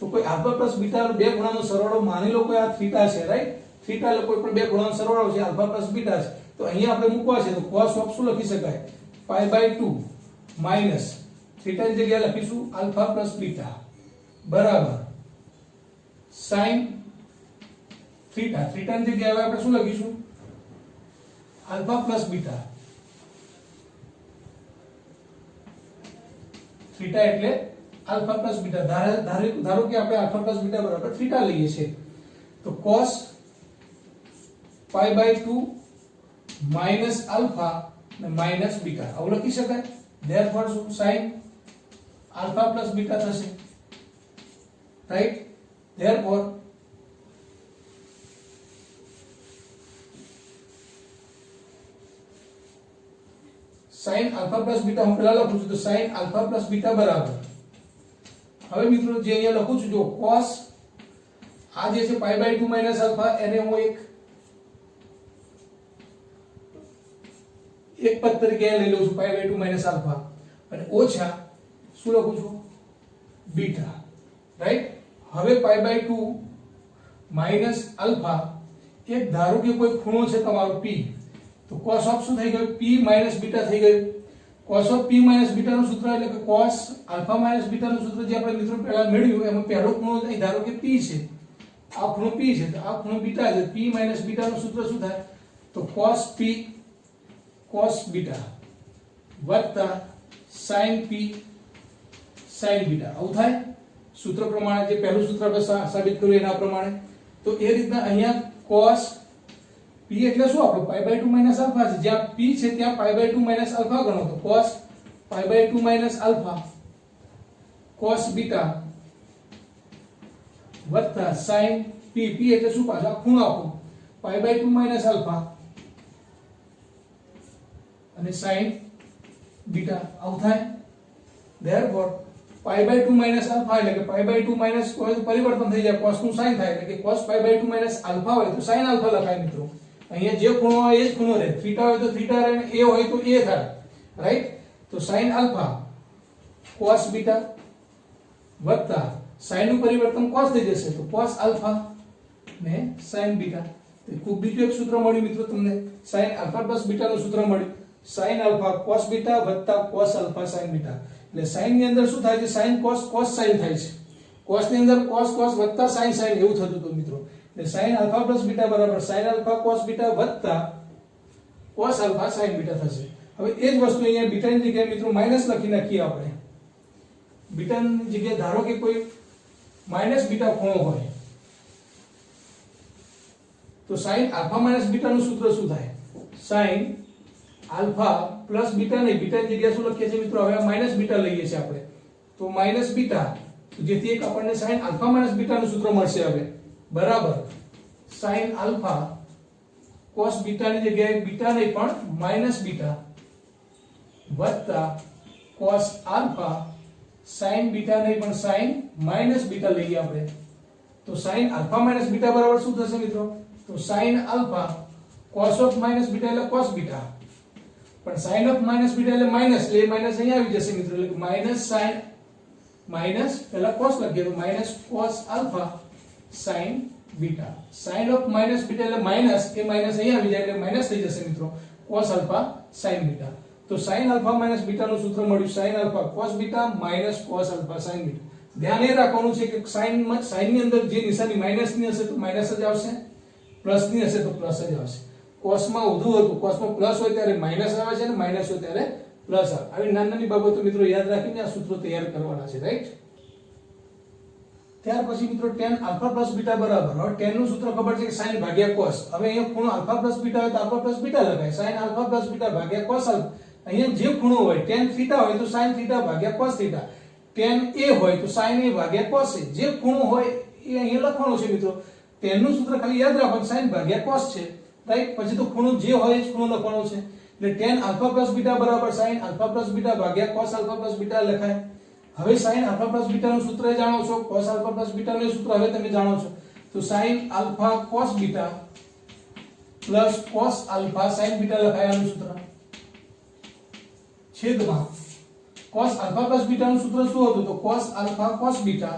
તો કોઈ alpha plus beta બે ખૂણાનો સરવાળો માની લો કોઈ આ થીટા છે, રાઈટ। થીટા એટલે કોઈ પણ બે ખૂણાનો સરવાળો છે, alpha plus beta છે, તો અહીંયા આપણે મૂકવા છે તો cos ઓફ શું લખી શકાય, pi by 2 minus થીટા ની જગ્યાએ લખીશું alpha plus beta બરાબર sin થીટા, થીટા ની જગ્યાએ હવે આપણે શું લખીશું, alpha plus beta, થીટા એટલે alpha plus beta, ધારો કે આપણે alpha plus beta બરાબર થીટા લઈએ છીએ તો cos pi by 2 minus alpha અને minus beta આવું લખી શકાય। therefore શું sin alpha plus beta થશે, right. therefore sin alpha plus beta હું પહેલા લખું છું તો sin alpha plus beta બરાબર, હવે મિત્રો જે અહીંયા લખું છું જો cos આ જે છે pi by 2 minus alpha એને હું એક પદ તરીકે લઈ લઉં છું pi by 2 minus alpha અને ઓછા શું લખું છું beta, રાઈટ। હવે pi by 2 minus alpha એક ધારો કે કોઈ ખૂણો છે તમારો p, તો cos ઓફ શું થઈ ગયું, p minus beta થઈ ગયું। cos of p minus beta નું સૂત્ર એટલે કે cos alpha minus beta નું સૂત્ર જે આપણે મિત્રો પહેલા મેળવ્યું એમાં પહેલો ખૂણો અહીં ધારો કે p છે, આ ખૂણો p છે તો આ ખૂણો beta છે, p minus beta નું સૂત્ર શું થાય તો cos p cos beta વત્તા sin p sin beta આવું થાય। સૂત્ર પ્રમાણે જે પહેલું સૂત્ર આપણે સાબિત કર્યું એના પ્રમાણે, તો એ રીતના અહીંયા cos p એટલે શું આપણો pi by 2 minus alpha છે, જ્યાં p છે ત્યાં pi by 2 minus alpha ગણો તો cos pi by 2 minus alpha cos beta વત્તા sin p, p એટલે શું પાછો ખૂણો આપો pi by 2 minus alpha અને sin beta આવું થાય। therefore pi by 2 minus alpha એટલે કે pi by 2 minus કોઈ પરિવર્તન થઈ જાય, cos નું sin થાય એટલે કે cos pi by 2 minus alpha હોય તો sin alpha લખાય મિત્રો। અહીંયા જે ખૂણો હોય એ જ ખૂણો રહે, થીટા હોય તો થીટા રહે, a હોય તો a થાય, રાઈટ। તો sin alpha cos beta વત્તા sin નું પરિવર્તન cos થઈ જશે તો cos alpha ને sin beta, તો ખૂબ બીજું એક સૂત્ર મળ્યું મિત્રો તમને, sin alpha plus beta નું સૂત્ર મળ્યું, sin alpha cos beta વત્તા cos alpha sin beta, એટલે sin ની અંદર શું થાય છે sin cos cos sin થાય છે, cos ની અંદર cos cos વત્તા sin sin એવું થતું હતું મિત્રો। એટલે sin alpha plus beta બરાબર sin alpha cos beta વત્તા cos alpha sin beta થશે। હવે એ જ વસ્તુ અહીંયા બીટા ની જગ્યાએ મિત્રો માઈનસ લખી નાખીએ આપણે। બીટા ની જગ્યાએ ધારો કે કોઈ માઈનસ બીટા ખૂણો હોય તો sin alpha minus beta નું સૂત્ર શું થાય, sin alpha plus beta નહીં, બીટા ની જગ્યાએ શું લખીએ છીએ મિત્રો, હવે માઈનસ બીટા લઈએ છીએ આપણે તો માઈનસ બીટા, તો જેથી એક આપણને sin alpha minus beta નું સૂત્ર મળશે હવે બરાબર sin alpha cos beta ની જગ્યાએ બીટા નહીં પણ માઈનસ બીટા વત્તા cos alpha sin beta નહીં પણ sin minus beta લઈએ આપણે તો sin alpha minus beta બરાબર શું થશે મિત્રો, તો sin alpha cos of minus beta એટલે cos beta, પણ sin of minus beta એટલે માઈનસ, એટલે માઈનસ અહીંયા આવી જશે મિત્રો, એટલે માઈનસ sin માઈનસ પહેલા cos લખીએ તો minus cos alpha sin beta, sin of minus beta એટલે માઈનસ, એ માઈનસ અહીંયા આવી જાય એટલે માઈનસ થઈ જશે મિત્રો cos alpha sin beta। તો sin alpha minus beta નું સૂત્ર મળ્યું sin alpha cos beta minus cos alpha sin beta। ધ્યાન એ રાખવાનું છે કે sin ની અંદર જે નિશાની માઈનસ ની હશે તો માઈનસ જ આવશે, પ્લસ ની હશે તો પ્લસ જ આવશે। cos માં ઊંધું હતું, cos માં પ્લસ હોય ત્યારે માઈનસ આવે છે અને માઈનસ હોય ત્યારે પ્લસ આવે। આવી નાની નાની બાબતો મિત્રો યાદ રાખીને આ સૂત્રો તૈયાર કરવાના છે, રાઈટ। ત્યાર પછી મિત્રો tan alpha plus beta બરાબર, હવે tan નું સૂત્ર ખબર છે કે sin ભાગ્યા cos, હવે અહીંયા ખૂણો alpha plus beta હોય તો alpha plus beta લખાય, sin alpha plus beta ભાગ્યા cos alpha, અહીંયા જે ખૂણો હોય tan theta હોય તો sin theta ભાગ્યા cos theta, tan a હોય તો sin a ભાગ્યા cos a, જે ખૂણો હોય એ અહીંયા લખવાનું છે મિત્રો. tan નું સૂત્ર ખાલી યાદ રાખો, sin ભાગ્યા cos છે, રાઈટ. પછી તો ખૂણો જે હોય એ જ ખૂણો લખવાનો છે. એટલે tan alpha plus beta બરાબર sin alpha plus beta ભાગ્યા cos alpha plus beta લખાય. હવે sin alpha plus beta નું સૂત્ર જાણો છો, cos alpha plus beta નું સૂત્ર હવે તમે જાણો છો. તો sin alpha cos beta plus cos alpha sin beta લખાય આનું સૂત્ર. છેદમાં cos alpha plus beta નું સૂત્ર શું હતું? તો cos alpha cos beta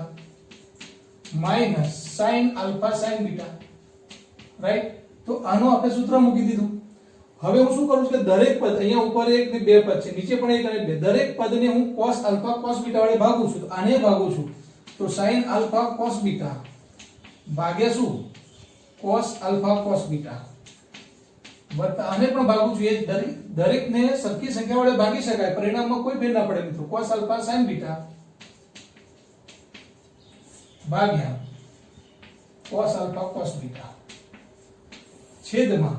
minus sin alpha sin beta, right. તો આનું આપણે સૂત્ર મૂકી દીધું. હવે હું શું કરું છું કે દરેક પદ, અહીંયા ઉપર એક ને બે પદ છે, નીચે પણ એક અને બે, દરેક પદને હું cos alpha cos beta વડે ભાગું છું. તો આને ભાગું છું તો sin alpha cos beta ભાગ્યા શું? cos alpha cos beta વત્તા આને પણ ભાગું છું. એ દરેકને સરખી સંખ્યા વડે ભાગી શકાય, પરિણામમાં કોઈ ફેર ના પડે મિત્રો. cos alpha sin beta ભાગ્યા cos alpha cos beta છેદમાં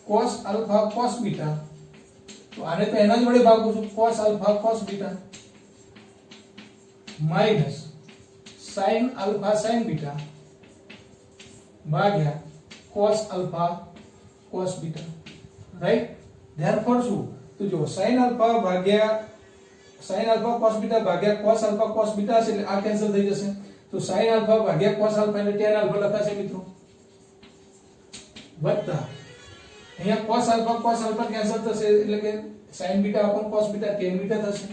cos alpha cos beta, તો આને તો એના જ વડે ભાગું છું, cos alpha cos beta minus sin alpha sin beta ભાગ્યા cos alpha cos beta, right. Therefore શું? તો જો sin alpha cos beta ભાગ્યા cos alpha cos beta છે એટલે આ કેન્સલ થઈ જશે. તો sin alpha ભાગ્યા cos alpha એટલે tan alpha લખાશે મિત્રો. વત્તા અહીંયા cos alpha કેન્સલ થશે એટલે કે sin beta upon cos beta tan beta થશે.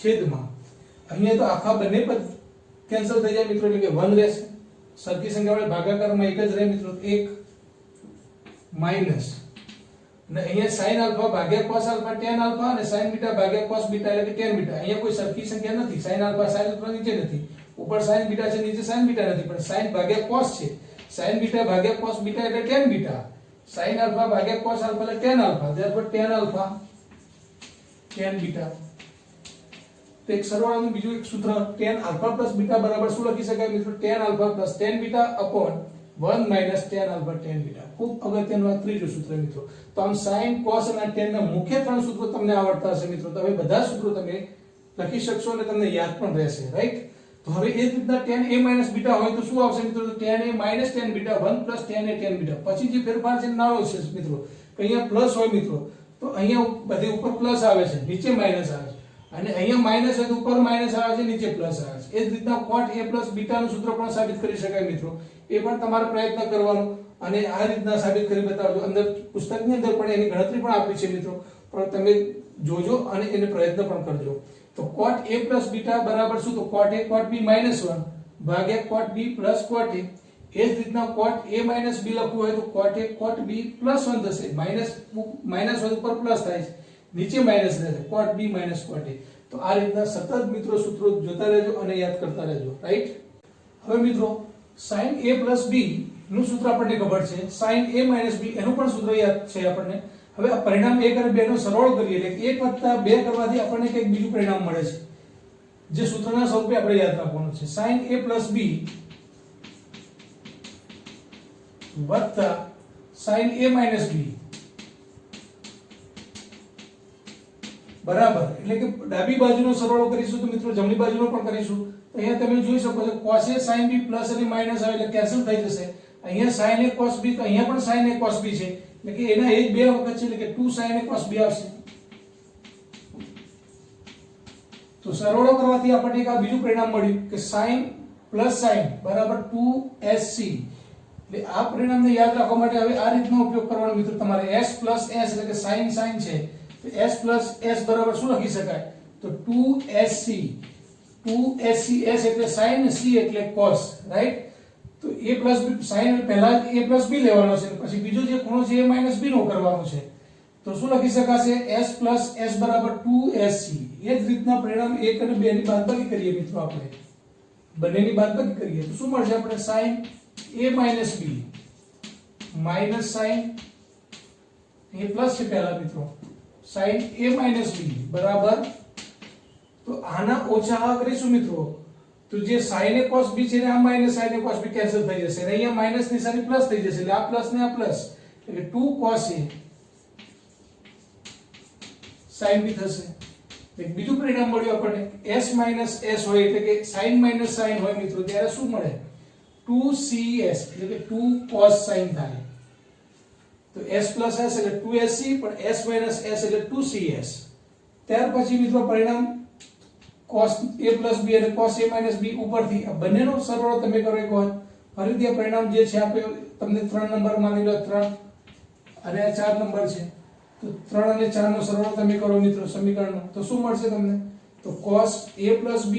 છેદમાં અહીંયા તો આખા બંને પદ કેન્સલ થઈ જાય મિત્રો, એટલે કે 1 રહેશે. સરખી સંખ્યા વડે ભાગાકારમાં એક જ રહે મિત્રો, 1 માઈનસ અને અહીંયા sin alpha ભાગ્યા cos alpha tan alpha અને sin beta ભાગ્યા cos beta એટલે કે tan beta. અહીંયા કોઈ સરખી સંખ્યા નથી. sin alpha નીચે નથી, ઉપર sin beta છે, નીચે sin beta નથી, પણ sin ભાગ્યા cos છે. sin beta ભાગ્યા cos beta એટલે tan beta, sin alpha ભાગ્યા cos alpha એટલે tan alpha. therefore tan alpha tan beta. તો એક સરવાળાનું બીજું એક સૂત્ર tan alpha plus beta બરાબર શું લખી શકાય મિત્રો? tan alpha plus tan beta upon 1 minus tan alpha tan beta. ખૂબ અગત્યનું આ ત્રીજું સૂત્ર મિત્રો. તો આમ sin cos અને tan ના મુખ્ય ત્રણ સૂત્રો તમને આવડતા હશે મિત્રો. તો હવે બધા સૂત્રો તમે લખી શકશો અને તમને યાદ પણ રહેશે, રાઈટ. તો હવે એ જ રીતના tan a minus beta હોય તો શું આવશે મિત્રો? તો tan a minus tan beta 1 plus tan a tan beta. પછી જે ફેરફાર છે નાનો છે મિત્રો, કે અહીંયા પ્લસ હોય મિત્રો, તો અહીંયા બધે ઉપર પ્લસ આવે છે, નીચે માઈનસ આવે છે, અને અહીંયા માઈનસ હોય તો ઉપર માઈનસ આવે છે, નીચે પ્લસ આવે છે. એ જ રીતના cot a plus beta નું સૂત્ર પણ સાબિત કરી શકાય મિત્રો. એ પણ તમારે પ્રયત્ન કરવાનો અને આ રીતના સાબિત કરી બતાવજો. અંદર પુસ્તકની અંદર પણ એની ગણતરી પણ આપી છે મિત્રો, પણ તમે જોજો અને એને પ્રયત્ન પણ કરજો. તો cot a plus beta બરાબર શું? તો cot a cot b minus 1 ભાગ્યા cot b plus cot a. એ જ રીતના cot a minus b લખવું હોય તો cot a cot b plus 1 થશે. માઈનસ હોય ઉપર પ્લસ થાય છે, નીચે માઈનસ રહેશે, cot b minus cot a. તો આ રીતના સતત મિત્રો સૂત્રો જોતા રહેજો અને યાદ કરતા રહેજો, રાઈટ. હવે મિત્રો sin a plus b નું સૂત્ર આપણને ખબર છે, sin a minus b એનું પણ સૂત્ર યાદ છે આપણને. હવે આ પરિણામ 1 અને 2 નો સરવાળો કરીએ એટલે 1 + 2 કરવાથી આપણને કંઈક બીજું પરિણામ મળે છે, જે સૂત્રના સ્વરૂપે આપણે યાદ રાખવાનું છે. sin a plus b વત્તા sin a minus b બરાબર, એટલે કે ડાબી બાજુનો સરવાળો કરીશું તો મિત્રો જમણી બાજુનો પણ કરીશું. તો અહીંયા તમે જોઈ શકો છો cos a sin b plus અને માઈનસ આવે એટલે કેન્સલ થઈ જશે. અહીંયા sin a cos b, તો અહીંયા પણ sin a cos b છે, એટલે કે એના એક બે વખત છે, એટલે કે 2 sin a cos b આવશે. તો સરવાળો કરવાથી આપણને એક આ બીજું પરિણામ મળ્યું કે sin plus sin બરાબર 2sc. એટલે આ પરિણામને યાદ રાખવા માટે હવે આ રીતનો ઉપયોગ કરવાનો મિત્રો તમારે. s plus s એટલે કે sin sin છે, તો s plus s બરાબર શું લખી શકાય? તો 2sc. 2sc, s એટલે sin, c એટલે cos, રાઈટ. તો a plus b sin પહેલા a plus b લેવાનો છે, પછી બીજો જે ખૂણો છે a minus b નો કરવાનો છે. તો શું લખી શકાશે? s plus s બરાબર 2sc. એ જ રીતના પરિણામ 1 અને 2 ની બાદબાકી કરીએ મિત્રો, આપણે બંનેની બાદબાકી કરીએ તો શું મળશે? આપણે sin a minus b minus sin, A plus છે પહેલા મિત્રો, sin a minus b બરાબર, તો આના ઓછા આ કરીશું મિત્રો, તો જે sin a cos b છે ને આ minus sin a cos b cancel થઈ જશે, અને અહીંયા માઈનસ નિશાની પ્લસ થઈ જશે, એટલે આ પ્લસ ને આ પ્લસ, એટલે 2 cos a sin b થશે. એક બીજું પરિણામ મળ્યું આપણને s - s હોય એટલે કે sin - sin હોય મિત્રો ત્યારે શું મળે 2cs એટલે કે 2 cos sin થાય તો s + s એટલે 2sc પણ s - s એટલે 2cs ત્યાર પછી મિત્રો પરિણામ cos a + b અને cos a - b ઉપરથી આ બંનેનો સરવાળો તમે કરો એક વાર ફરીથી આ પરિણામ જે છે આપણે તમને 3 નંબર માની લો 3 અને આ 4 નંબર છે તો 3 અને 4 નો સરવાળો તમે કરો મિત્રો સમીકરણનો તો શું મળશે તમને તો cos a + b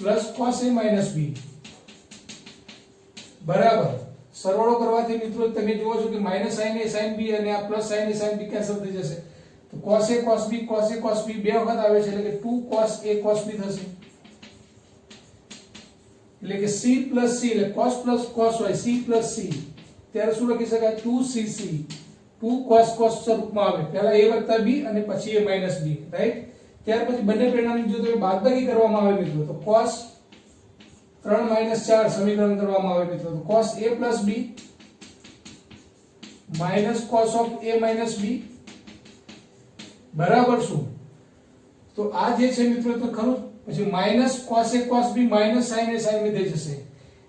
+ cos a - b બરાબર સરવાળો કરવાથી મિત્રો તમે જુઓ છો કે -sin a sin b અને આ +sin a sin b cancel થઈ જશે તો cos a cos b બે વખત આવે છે એટલે કે 2 cos a cos b થશે એટલે કે c + c એટલે cos + cos હોય c + c ત્યારે શું લખી શકાય 2cc 2 cos સ્વરૂપમાં આવે પહેલા a + b અને પછી a - b રાઈટ ત્યાર પછી બંને પરિણામની જો તમે બાદબાકી કરવામાં આવે મિત્રો તો cos 3 - 4 સમીકરણ કરવામાં આવે મિત્રો તો cos a + b - cos of a - b બરાબર શું તો આ જે છે મિત્રો તો ખરું પછી -cos a cos b - sin a sin b થઈ જશે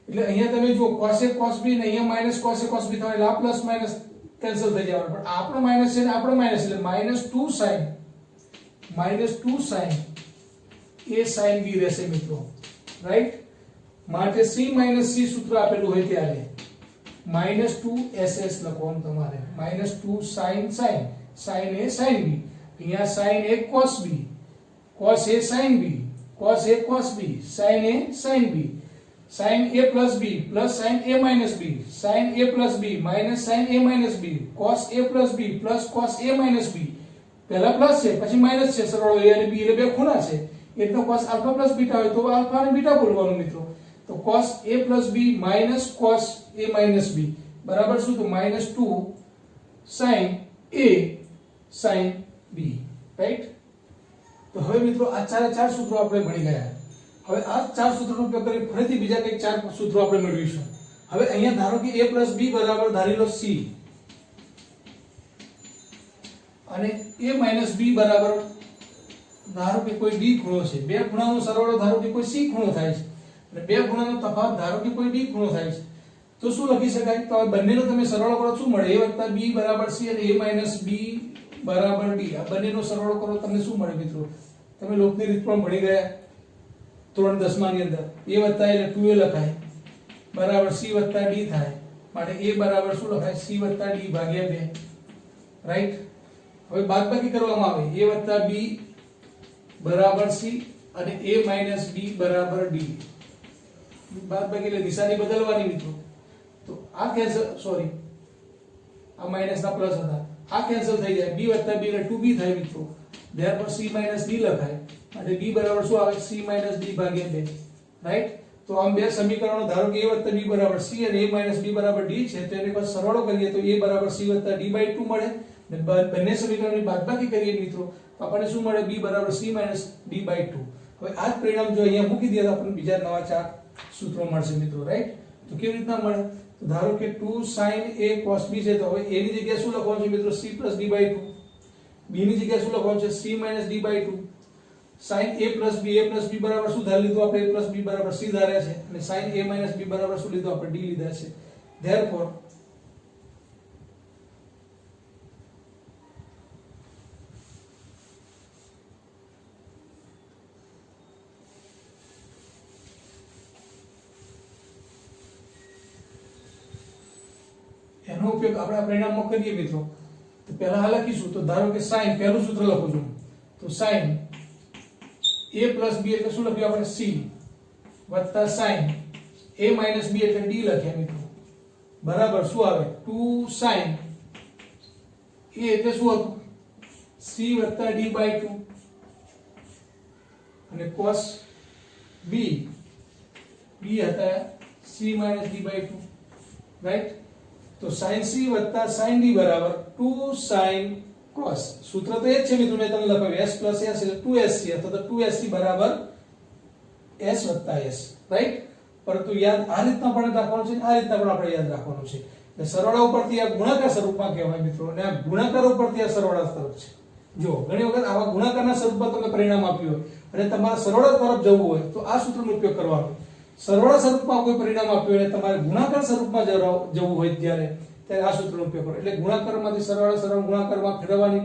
એટલે અહીંયા તમે જો cos a cos b ને અહીંયા -cos a cos b થાય એટલે આ પ્લસ માઈનસ કેન્સલ થઈ જવાનું પણ આપણો માઈનસ છે ને આપણો માઈનસ એટલે -2 sin a sin b રહેશે મિત્રો રાઈટ માટે c - c સૂત્ર આપેલું હોય ત્યારે -2ss લખવાનું તમારે -2 sin a sin b અહીંયા sin a cos b cos a sin b cos a cos b sin a sin b sin a + b + sin a - b sin a + b - sin a - b cos a + b + cos a - b પહેલા plus છે પછી minus છે સરવાળો a અને b એટલે બે ખૂણા છે એટલે cos α + β હોય તો α અને β બોલવાનું મિત્રો તો cos a + b - cos a - b બરાબર શું તો -2 sin a sin b right તો હવે મિત્રો આ ચાર સૂત્રો આપણે ભણી ગયા હવે આ ચાર સૂત્રોનો ઉપયોગ કરી ફરીથી બીજા કંઈક ચાર સૂત્રો આપણે મેળવીશું હવે અહીંયા ધારો કે a + b બરાબર ધારી લો c અને a - b બરાબર ધારો કે કોઈ d ખૂણો છે બે ખૂણાનો સરવાળો ધારો કે કોઈ c ખૂણો થાય છે અને બે ખૂણાનો તફાવત ધારો કે કોઈ d ખૂણો થાય છે તો શું લખી શકાય તો આ બંનેનો તમે સરવાળો કરો શું મળે a + b = c અને a - b = d આ બંનેનો સરવાળો કરો તમને શું મળે મિત્રો તમે લોકની રીત પણ ભણી ગયા 3/10 ની અંદર a વત્તા એટલે 2a લખાય બરાબર c વત્તા d થાય માટે a બરાબર શું લખાય c વત્તા d ભાગ્યા 2 રાઈટ હવે બાદબાકી કરવામાં આવે a વત્તા b બરાબર c અને a - b બરાબર d બાદબાકી એટલે દિશાની બદલવાની મિત્રો તો આ કેન્સલ સોરી આ માઈનસ ના પ્લસ હતા આ કેન્સલ થઈ જાય b વત્તા b એટલે 2b થાય મિત્રો therefore c - d લખાય અને d બરાબર શું આવે c - d ભાગ્યા 2 રાઈટ તો આમ બે સમીકરણો ધારો કે a વત્તા b બરાબર c અને a - b બરાબર d છે તો એની પર સરવાળો કરીએ તો a બરાબર c વત્તા d/2 મળે અને બંને સમીકરણની બાદબાકી કરીએ મિત્રો તો આપણને શું મળે b બરાબર c - d/2 હવે આ જ પરિણામ જો અહીંયા મૂકી દઈએ તો આપણને બીજા નવા ચાર સૂત્રો મળશે મિત્રો રાઈટ તો કેવી રીતના મળે તો ધારો કે 2 sin a cos b છે તો હવે a ની જગ્યાએ શું લખવાનું છે મિત્રો c + d/2 b ની જગ્યાએ શું લખવાનું છે c - d/2 sin a + b બરાબર શું ધારી લીધું આપણે a + b બરાબર c ધાર્યા છે અને sin a - b બરાબર શું લીધું આપણે d લીધા છે therefore એનો ઉપયોગ આપણે આ પરિણામમાં કરીએ મિત્રો તો પહેલા આ લખીશું તો ધારો કે sin પહેલું સૂત્ર લખું છું તો sin a + b એટલે શું લખ્યું આપણે c વત્તા sin a - b એટલે d લખ્યા મિત્રો બરાબર શું આવે 2 sin a એટલે શું હતું c વત્તા d/2 અને cos b હતા c - d/2 રાઈટ તો sin c વત્તા sin d બરાબર 2 sin cos સૂત્ર તો એ જ છે મિત્રો મેં તમને લખાવ્યું s + s એટલે 2sc અથવા તો 2sc બરાબર s વત્તા s રાઈટ પરંતુ યાદ આ રીતના પણ રાખવાનું છે આ રીતના પણ આપણે યાદ રાખવાનું છે એટલે સરવાળા ઉપરથી આ ગુણાકાર સ્વરૂપમાં કહેવાય મિત્રો અને આ ગુણાકાર ઉપરથી આ સરવાળા સ્વરૂપ છે જો ઘણી વખત આવા ગુણાકારના સ્વરૂપમાં તમને પરિણામ આપ્યું હોય અને તમારે સરવાળા તરફ જવું હોય તો આ સૂત્રનો ઉપયોગ કરવાનો. સરવાળા સ્વરૂપમાં કોઈ પરિણામ આપ્યું હોય અને તમારે ગુણાકાર સ્વરૂપમાં જવું હોય ત્યારે આ સૂત્રનો ઉપયોગ કરો. એટલે ગુણાકારમાંથી સરવાળા ગુણાકારમાં ફેરવવાની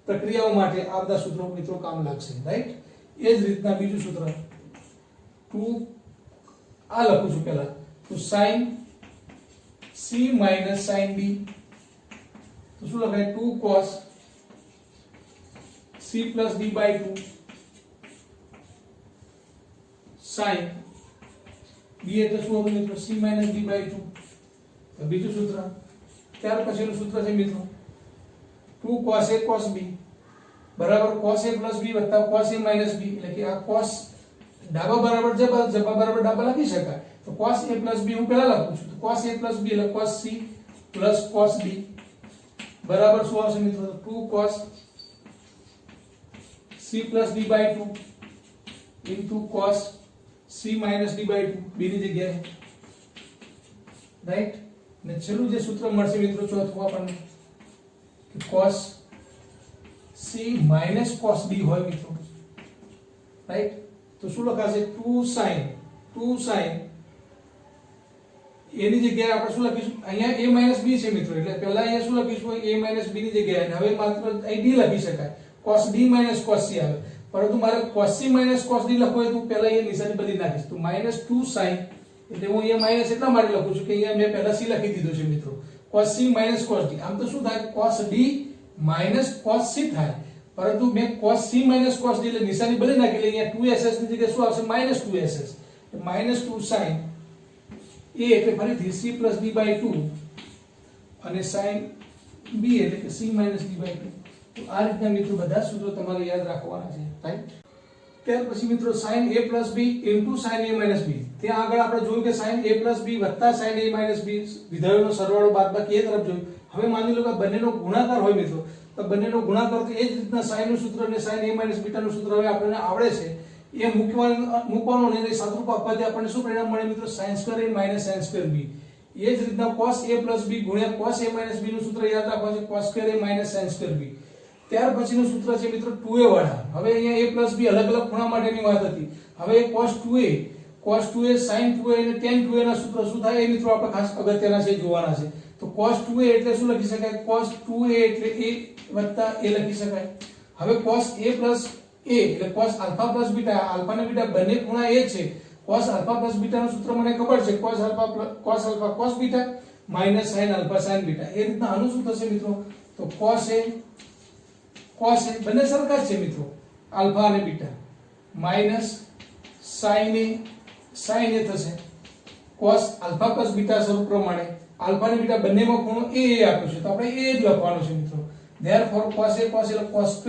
પ્રક્રિયાઓ માટે આ બધા સૂત્રો મિત્રો કામ લાગશે. રાઈટ. એ જ રીતના બીજું સૂત્ર 2 આ લખું છું પહેલા તો sin c - sin b તો શું લખાય 2 cos c + b/2 sin b એટલે શું હતું મિત્રો c - b/2. તો બીજું સૂત્ર ત્યાર પછીનું સૂત્ર છે મિત્રો 2 cos a cos b બરાબર cos a + b વત્તા cos a - b એટલે કે આ cos ડાબા બરાબર જબા બરાબર ડાબા લખી શકાય. તો cos a + b હું પહેલા લખું છું. તો cos a + b એટલે cos c + cos b બરાબર શું આવશે મિત્રો 2 cos c + d/2 into cos c - d/2 b ની જગ્યાએ. રાઈટ. ને છેલ્લું જે સૂત્ર મળશે મિત્રો ચોથું આપણને કે cos c - cos b હોય મિત્રો. રાઈટ. તો શું લખાશે 2 sin a ની જગ્યાએ આપણે શું લખીશું અહીંયા a - b છે મિત્રો એટલે પહેલા અહીંયા શું લખીશું a - b ની જગ્યાએ અને હવે માત્ર અહીં d લખી શકાય cos d - cos c આવે. પરંતુ મારે cos c - cos d લખવું હોય તો પહેલા અહીંયા નિશાની બદલી નાખીશ. તો -2 sin એટલે હું અહીંયા માઈનસ એટલા માટે લખું છું કે અહીંયા મેં પહેલા c લખી દીધું છે મિત્રો. cos c - cos d આમ તો શું થાય cos d - cos c થાય પરંતુ મેં cos c - cos d એટલે નિશાની બદલી નાખી એટલે અહીંયા 2ss ની જગ્યાએ શું આવશે -2ss -2 sin a એટલે ફરીથી c + d/2 અને sin b એટલે કે c - d/2. તો આ રીતના મિત્રો બધા સૂત્રો તમારે યાદ રાખવાના છે. રાઈટ. ત્યાર પછી મિત્રો sin a + b sin a - b ત્યાં આગળ આપણે જોયું કે sin a + b sin a - b વિધેયોનો સરવાળો બાદબાકી એ તરફ જોયું. હવે માની લો કે બંનેનો ગુણાકાર હોય મિત્રો તો બંનેનો ગુણાકાર તો એ જ રીતના sin નું સૂત્ર અને sin a - β નું સૂત્ર હવે આપણને આવડે છે એ મૂકવાનો અને એને સાદુરૂપ આપવાથી આપણને શું પરિણામ મળે મિત્રો sin² a - sin²b. એ જ રીતના cos a + b * cos a - b નું સૂત્ર યાદ રાખવાનું છે cos² a - sin²b. ત્યાર પછીનું સૂત્ર છે મિત્રો 2a વાળા. હવે અહીંયા a + b અલગ અલગ ખૂણા માટેની વાત હતી. હવે cos 2a sin 2a અને tan 2a ના સૂત્ર શું થાય એ મિત્રો આપણે ખાસ અગત્યના છે જોવાના છે. તો cos 2a એટલે શું લખી શકાય cos 2a એટલે a + a લખી શકાય. હવે cos a + a એટલે cos α + β આલ્ફા અને બીટા બંને ખૂણા a છે. cos α + β નું સૂત્ર મને ખબર છે cos α cos β - sin α sin β. એ રીતના આનું શું થશે મિત્રો તો cos a બંને સરખા જ છે મિત્રો આલ્ફા અને બીટા sin a થશે cos α + β સ્વરૂપ પ્રમાણે આલ્ફા અને બીટા બંનેમાં ખૂણો a આપ્યો છે તો આપણે a જ લખવાનું છે મિત્રો. therefore cos a એટલે cos²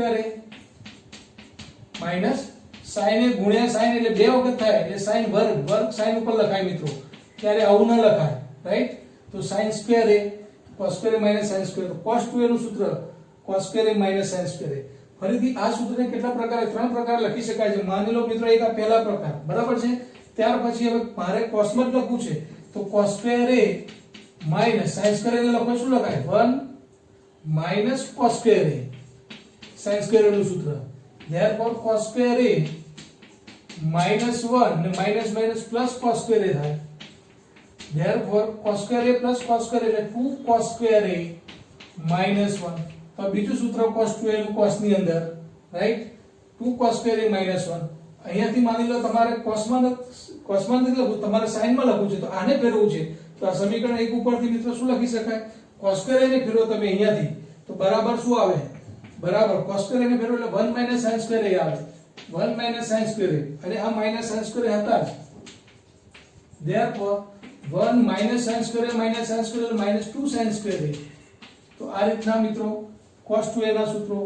a sin a ગુણ્યા sin એટલે બે વખત થાય એટલે sin વર્ગ sin ઉપર લખાય મિત્રો. ત્યારે આવું ન લખાય. રાઈટ. તો sin² a cos² a sin² તો cos 2a નું સૂત્ર cos² a sin². ફરીથી આ સૂત્રને કેટલા પ્રકારે ત્રણ પ્રકાર લખી શકાય છે. માની લો મિત્રો એક આ પહેલા પ્રકાર બરાબર છે. ત્યાર પછી હવે મારે cos માં લખવું છે તો cos² a sin² એટલે લખો શું લખાય 1 - cos² a sin² નું સૂત્ર. therefore cos² a -1 ને માઈનસ પ્લસ cos² a થાય. therefore cos² a cos² એટલે 2 cos² a -1. તો બીજું સૂત્ર cos 2a નું cos ની અંદર રાઈટ 2 cos² a -1. અહીંયાથી માની લો તમારે cos માં નથી લખવું તમારે sin માં લખવું છે તો આને ફેરવવું છે તો આ સમીકરણ 1 ઉપરથી મિત્રો શું લખી શકાય cos² a ને ફેરવો તમે અહીંયાથી તો બરાબર શું આવે બરાબર cos² a ને ફેરવો એટલે 1 - sin² a આવે 1 - sin² a અને આ sin² a હતા જ. therefore 1 - sin² a sin² એટલે -2 sin² a. તો આ રીતના મિત્રો cos 2a ના સૂત્રો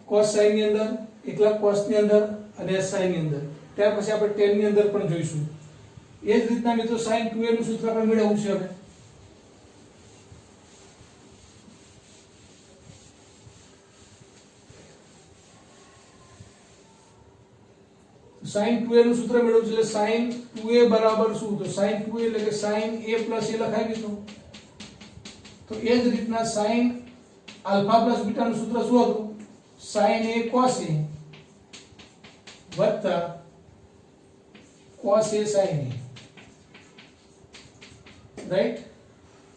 cos sin ની અંદર એકલા cos ની અંદર અને sin ની અંદર ત્યાર પછી આપણે tan ની અંદર પણ જોઈશું. એ જ રીતના મિત્રો sin 2a નું સૂત્ર આપણે મેળવવું છે. હવે sin 2a નું સૂત્ર મેળવવું છે એટલે sin 2a બરાબર શું તો sin 2a એટલે કે sin a + a લખાય મિત્રો. તો એ જ રીતના sin α + β નું સૂત્ર શું હતું sin a cos a વત્તા cos a sin a, right.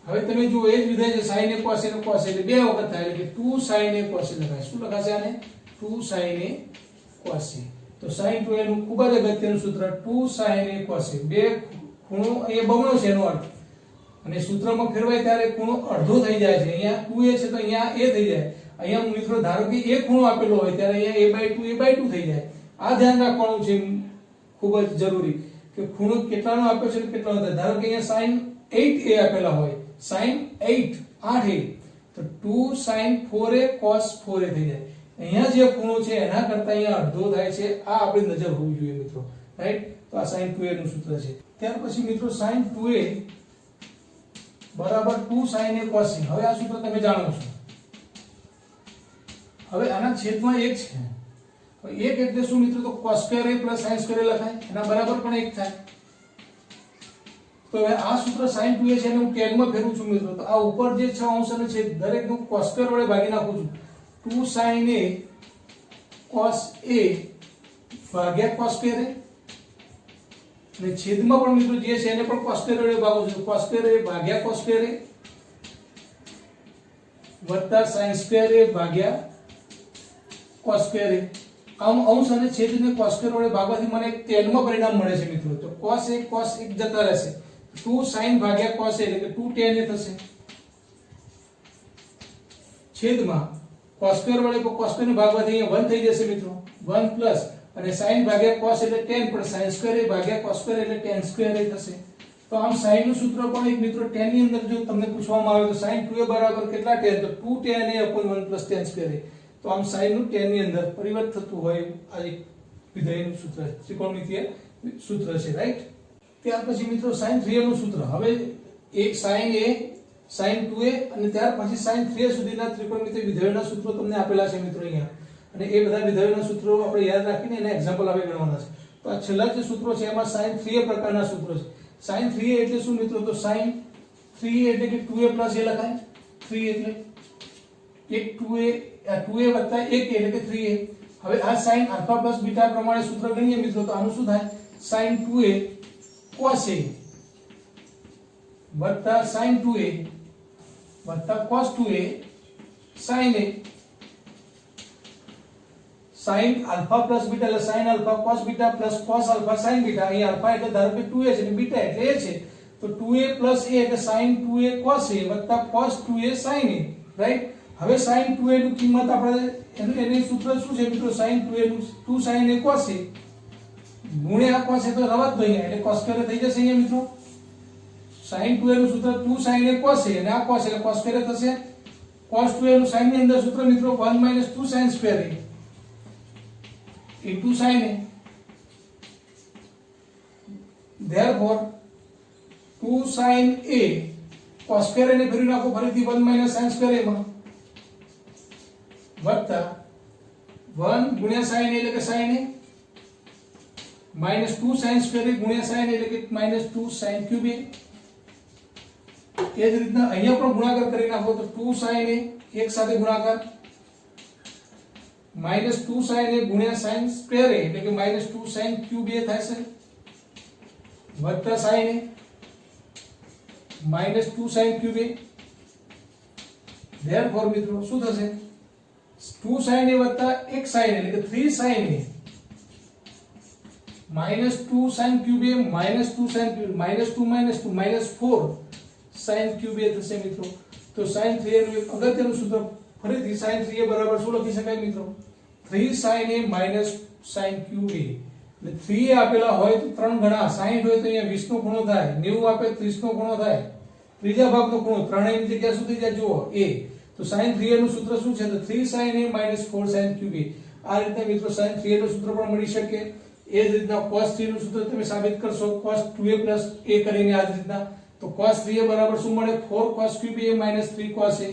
હવે તમે જુઓ એ જ વિધાય છે sin a cos a ને cos a એટલે બે વખત થાય એટલે કે 2 sin a cos a લખાય। શું લખાશે આને? 2 sin a cos a। તો sin 2a નું ખૂબ જ અગત્યનું સૂત્ર 2 sin a cos a, બે ખૂણો એ બમણો છે એનો અર્થ, અને સૂત્રમાં ફેરવાય ત્યારે ખૂણો અડધો થઈ જાય છે। અહીંયા 2a છે તો અહીંયા a થઈ જાય। અહીંયા મિત્રો ધારો કે એક ખૂણો આપેલો હોય ત્યારે અહીંયા a/2 થઈ જાય। આ ધ્યાન રાખવાનું છે ખૂબ જ જરૂરી કે ખૂણો કેટલાનો આપ્યો છે અને કેટલાનો થાય। ધારો કે અહીંયા sin 8a આપેલા હોય, sin 8 8a, તો 2 sin 4a cos 4a થઈ જાય। અહીંયા જે ખૂણો છે એના કરતા અહીંયા અડધો થાય છે, આ આપણી નજર હોવી જોઈએ મિત્રો, રાઈટ। તો આ sin 2a નું સૂત્ર છે। ત્યાર પછી મિત્રો sin 2a બરાબર 2 sin a cos a। હવે આ સૂત્ર તમે જાણો છો। હવે આના છેદમાં 1 છે, તો 1 એટલે શું મિત્રો? તો cos square a plus sin square a લખાય, એના બરાબર પણ 1 થાય। તો હવે આ સૂત્ર sin 2a છે એને હું ટેનમાં ફેરવું છું મિત્રો, તો આ ઉપર જે 6 અંશ અને છેદ દરેક હું cos square વડે ભાગી નાખું છું। 2 sin a cos a ભાગ્યા cos square a, અને છેદમાં પણ મિત્રો જે છે એને પણ cos square વડે ભાગું છું। cos square a ભાગ્યા cos square a વત્તા sin square a ભાગ્યા cos square a। આમ અંશ અને છેદને cos square વડે ભાગવાથી મને એક tan માં પરિણામ મળે છે મિત્રો। તો cos 1 જતા રહેશે, 2 sin ભાગ્યા cos a એટલે કે 2 tan a થશે। છેદમાં cos square વડે cos square ને ભાગવાથી અહીંયા 1 થઈ જશે મિત્રો, 1 પ્લસ અને sin ભાગ્યા cos એટલે tan, પણ sin square a ભાગ્યા cos square એટલે tan square a થશે। તો આમ sin નું સૂત્ર પણ એક મિત્રો tan ની અંદર જો તમને પૂછવામાં આવે તો sin 2a બરાબર કેટલા tan? તો 2 tan a upon 1 plus tan square a। તો આમ sin નું tan ની અંદર પરિવર્તન થતું હોય આ એક વિધેયનું સૂત્ર, ત્રિકોણમિતીય સૂત્ર છે, રાઈટ। ત્યાર પછી મિત્રો sin 3a નું સૂત્ર। હવે એક sin a, sin 2a અને ત્યાર પછી sin 3a સુધીના ત્રિકોણમિતીય વિધેયોના સૂત્રો તમને આપેલા છે મિત્રો અહીંયા, અને એ બધા વિધેયોના સૂત્રો આપણે યાદ રાખીને એના એક્ઝામ્પલ આપણે ગણવાના છે। તો આ છેલ્લા જે સૂત્રો છે એમાં sin 3a પ્રકારના સૂત્રો છે। sin 3a એટલે શું મિત્રો? તો sin 3a એટલે કે 2a plus a લખાય, 3 એટલે એક 2a 2a વત્તા 1a એટલે કે 3a। હવે આ sin આલ્ફા પ્લસ બીટા પ્રમાણે સૂત્ર ગણીએ મિત્રો, તો આનું શું થાય? sin 2a cos a વત્તા sin 2a વત્તા cos 2a sin a। sin alpha plus beta એટલે sin alpha cos beta plus cos alpha sin beta. અહીં આલ્ફા એટલે ધારો કે 2a છે અને બીટા એટલે a છે, તો 2a plus a એટલે sin 2a cos a વત્તા cos 2a sin a, right. હવે sin 2a નું કિંમત આપણે એનું સૂત્ર શું છે મિત્રો? sin 2a નું 2 sin a cos a ગુણ્યા cos a, તો રવાત નહીં એટલે cos square થઈ જશે અહીંયા મિત્રો। sin 2a નું સૂત્ર 2 sin a cos a અને આ cos એટલે cos square થશે। cos 2a નું sin ની અંદર સૂત્ર મિત્રો 1 - 2 sin square a into sin a। therefore 2 sin a cos square ને ફેરવી નાખો ફરીથી 1 - sin square a માં વત્તા 1 ગુણ્યા sin a એટલે કે sin a -2 sin square a ગુણ્યા sin a એટલે કે -2 sin cube a। એ જ રીતના અહીંયા પણ ગુણાકાર કરી નાખો તો 2 sin a એક સાથે ગુણાકાર -2 sin a ગુણ્યા sin square a એટલે કે -2 sin cube a થશે વત્તા sin a -2 sin cube a। therefore મિત્રો શું થશે? 2 sin a વત્તા 1 sin a એટલે કે 3 sin a -2 sin cube a -2 sin cube -2 -4 sin cube a થશે મિત્રો। તો sin 3a નું એક અગત્યનું સૂત્ર ફરીથી sin 3a બરાબર શું લખી શકાય મિત્રો? 3 sin a minus sin cube a। એટલે 3a આપેલા હોય તો 3 ગણા, 60 હોય તો અહીંયા 20 નો ખૂણો થાય, 90 આપે 30 નો ખૂણો થાય, ત્રીજા ભાગનો ખૂણો ત્રણેયની જગ્યા શું થઈ જાય જુઓ a। તો sin 3a નું સૂત્ર શું છે? તો 3 sin a minus 4 sin cube a। આ રીતે મિત્રો sin 3a નું સૂત્ર પણ મળી શકે। એ જ રીતના cos 3 નું સૂત્ર તમે સાબિત કરશો cos 2a plus a કરીને આ જ રીતના। તો cos 3a બરાબર શું મળે? 4 cos cube a minus 3 cos a,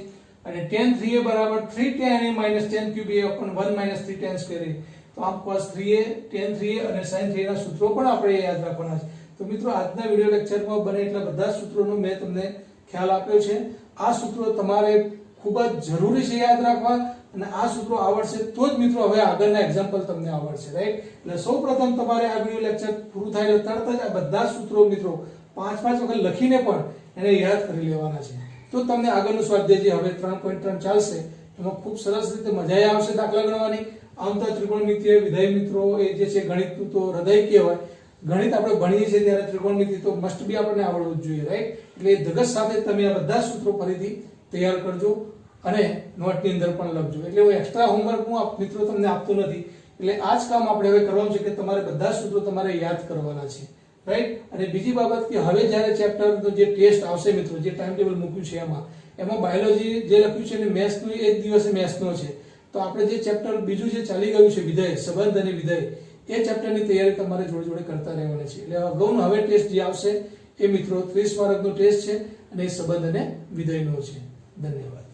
અને tan 3a બરાબર 3 tan a minus tan cube a upon 1 minus 3 tan square a। તો આમ cos 3a tan 3a અને sin 3a ના સૂત્રો પણ આપણે યાદ રાખવાના છે। તો મિત્રો આજના વિડિયો લેક્ચરમાં બને એટલા બધા સૂત્રોનો મેં તમને ખ્યાલ આપ્યો છે। આ સૂત્રો તમારે ખૂબ જ જરૂરી છે યાદ રાખવા, અને આ સૂત્રો આવડશે તો જ મિત્રો હવે આગળના એક્ઝામ્પલ તમને આવડશે, રાઈટ? એટલે સૌપ્રથમ તમારે આ વિડિયો લેક્ચર પૂરું થાય એટલે તરત જ આ બધા સૂત્રો મિત્રો 5-5 વખત લખીને પણ એને યાદ કરી લેવાના છે. તો તમને આગળનું સ્વાધ્યાય જે હવે 3.3 ચાલશે એમાં ખૂબ સરસ રીતે મજા આવશે દાખલા ગણવાની. આમ તો ત્રિકોણમિતિય વિધેય મિત્રો એ જે છે ગણિતનું તો હૃદય કહેવાય. ગણિત આપણે ભણીએ છીએ ત્યારે ત્રિકોણમિતિ તો મસ્ટ બી આપણને આવડવું જ જોઈએ, રાઈટ? એટલે ધગસ સાથે તમે આ બધા સૂત્રો ફરીથી તૈયાર કરજો અને નોટની અંદર પણ લખજો. એટલે હું એક્સ્ટ્રા હોમવર્ક હું મિત્રો તમને આપતો નથી. એટલે આ જ કામ આપણે હવે કરવાનું છે કે તમારે બધા સૂત્રો તમારે યાદ કરવાના છે, રાઈટ? અને બીજી બાબત કે હવે જ્યારે ચેપ્ટરનો જે ટેસ્ટ આવશે મિત્રો, જે ટાઈમ ટેબલ મૂક્યું છે એમાં બાયોલોજી જે લખ્યું છે અને મેથ્સનું એ જ દિવસે મેથ્સનો છે. તો આપણે જે ચેપ્ટર બીજું જે ચાલી ગયું છે વિધેય, સંબંધ અને વિધેય, એ ચેપ્ટરની તૈયારી તમારે જોડે જોડે કરતા રહેવાની છે. એટલે અગાઉનો હવે ટેસ્ટ જે આવશે એ મિત્રો 30 માર્કનો ટેસ્ટ છે અને એ સંબંધ અને વિધેયનો છે. ધન્યવાદ.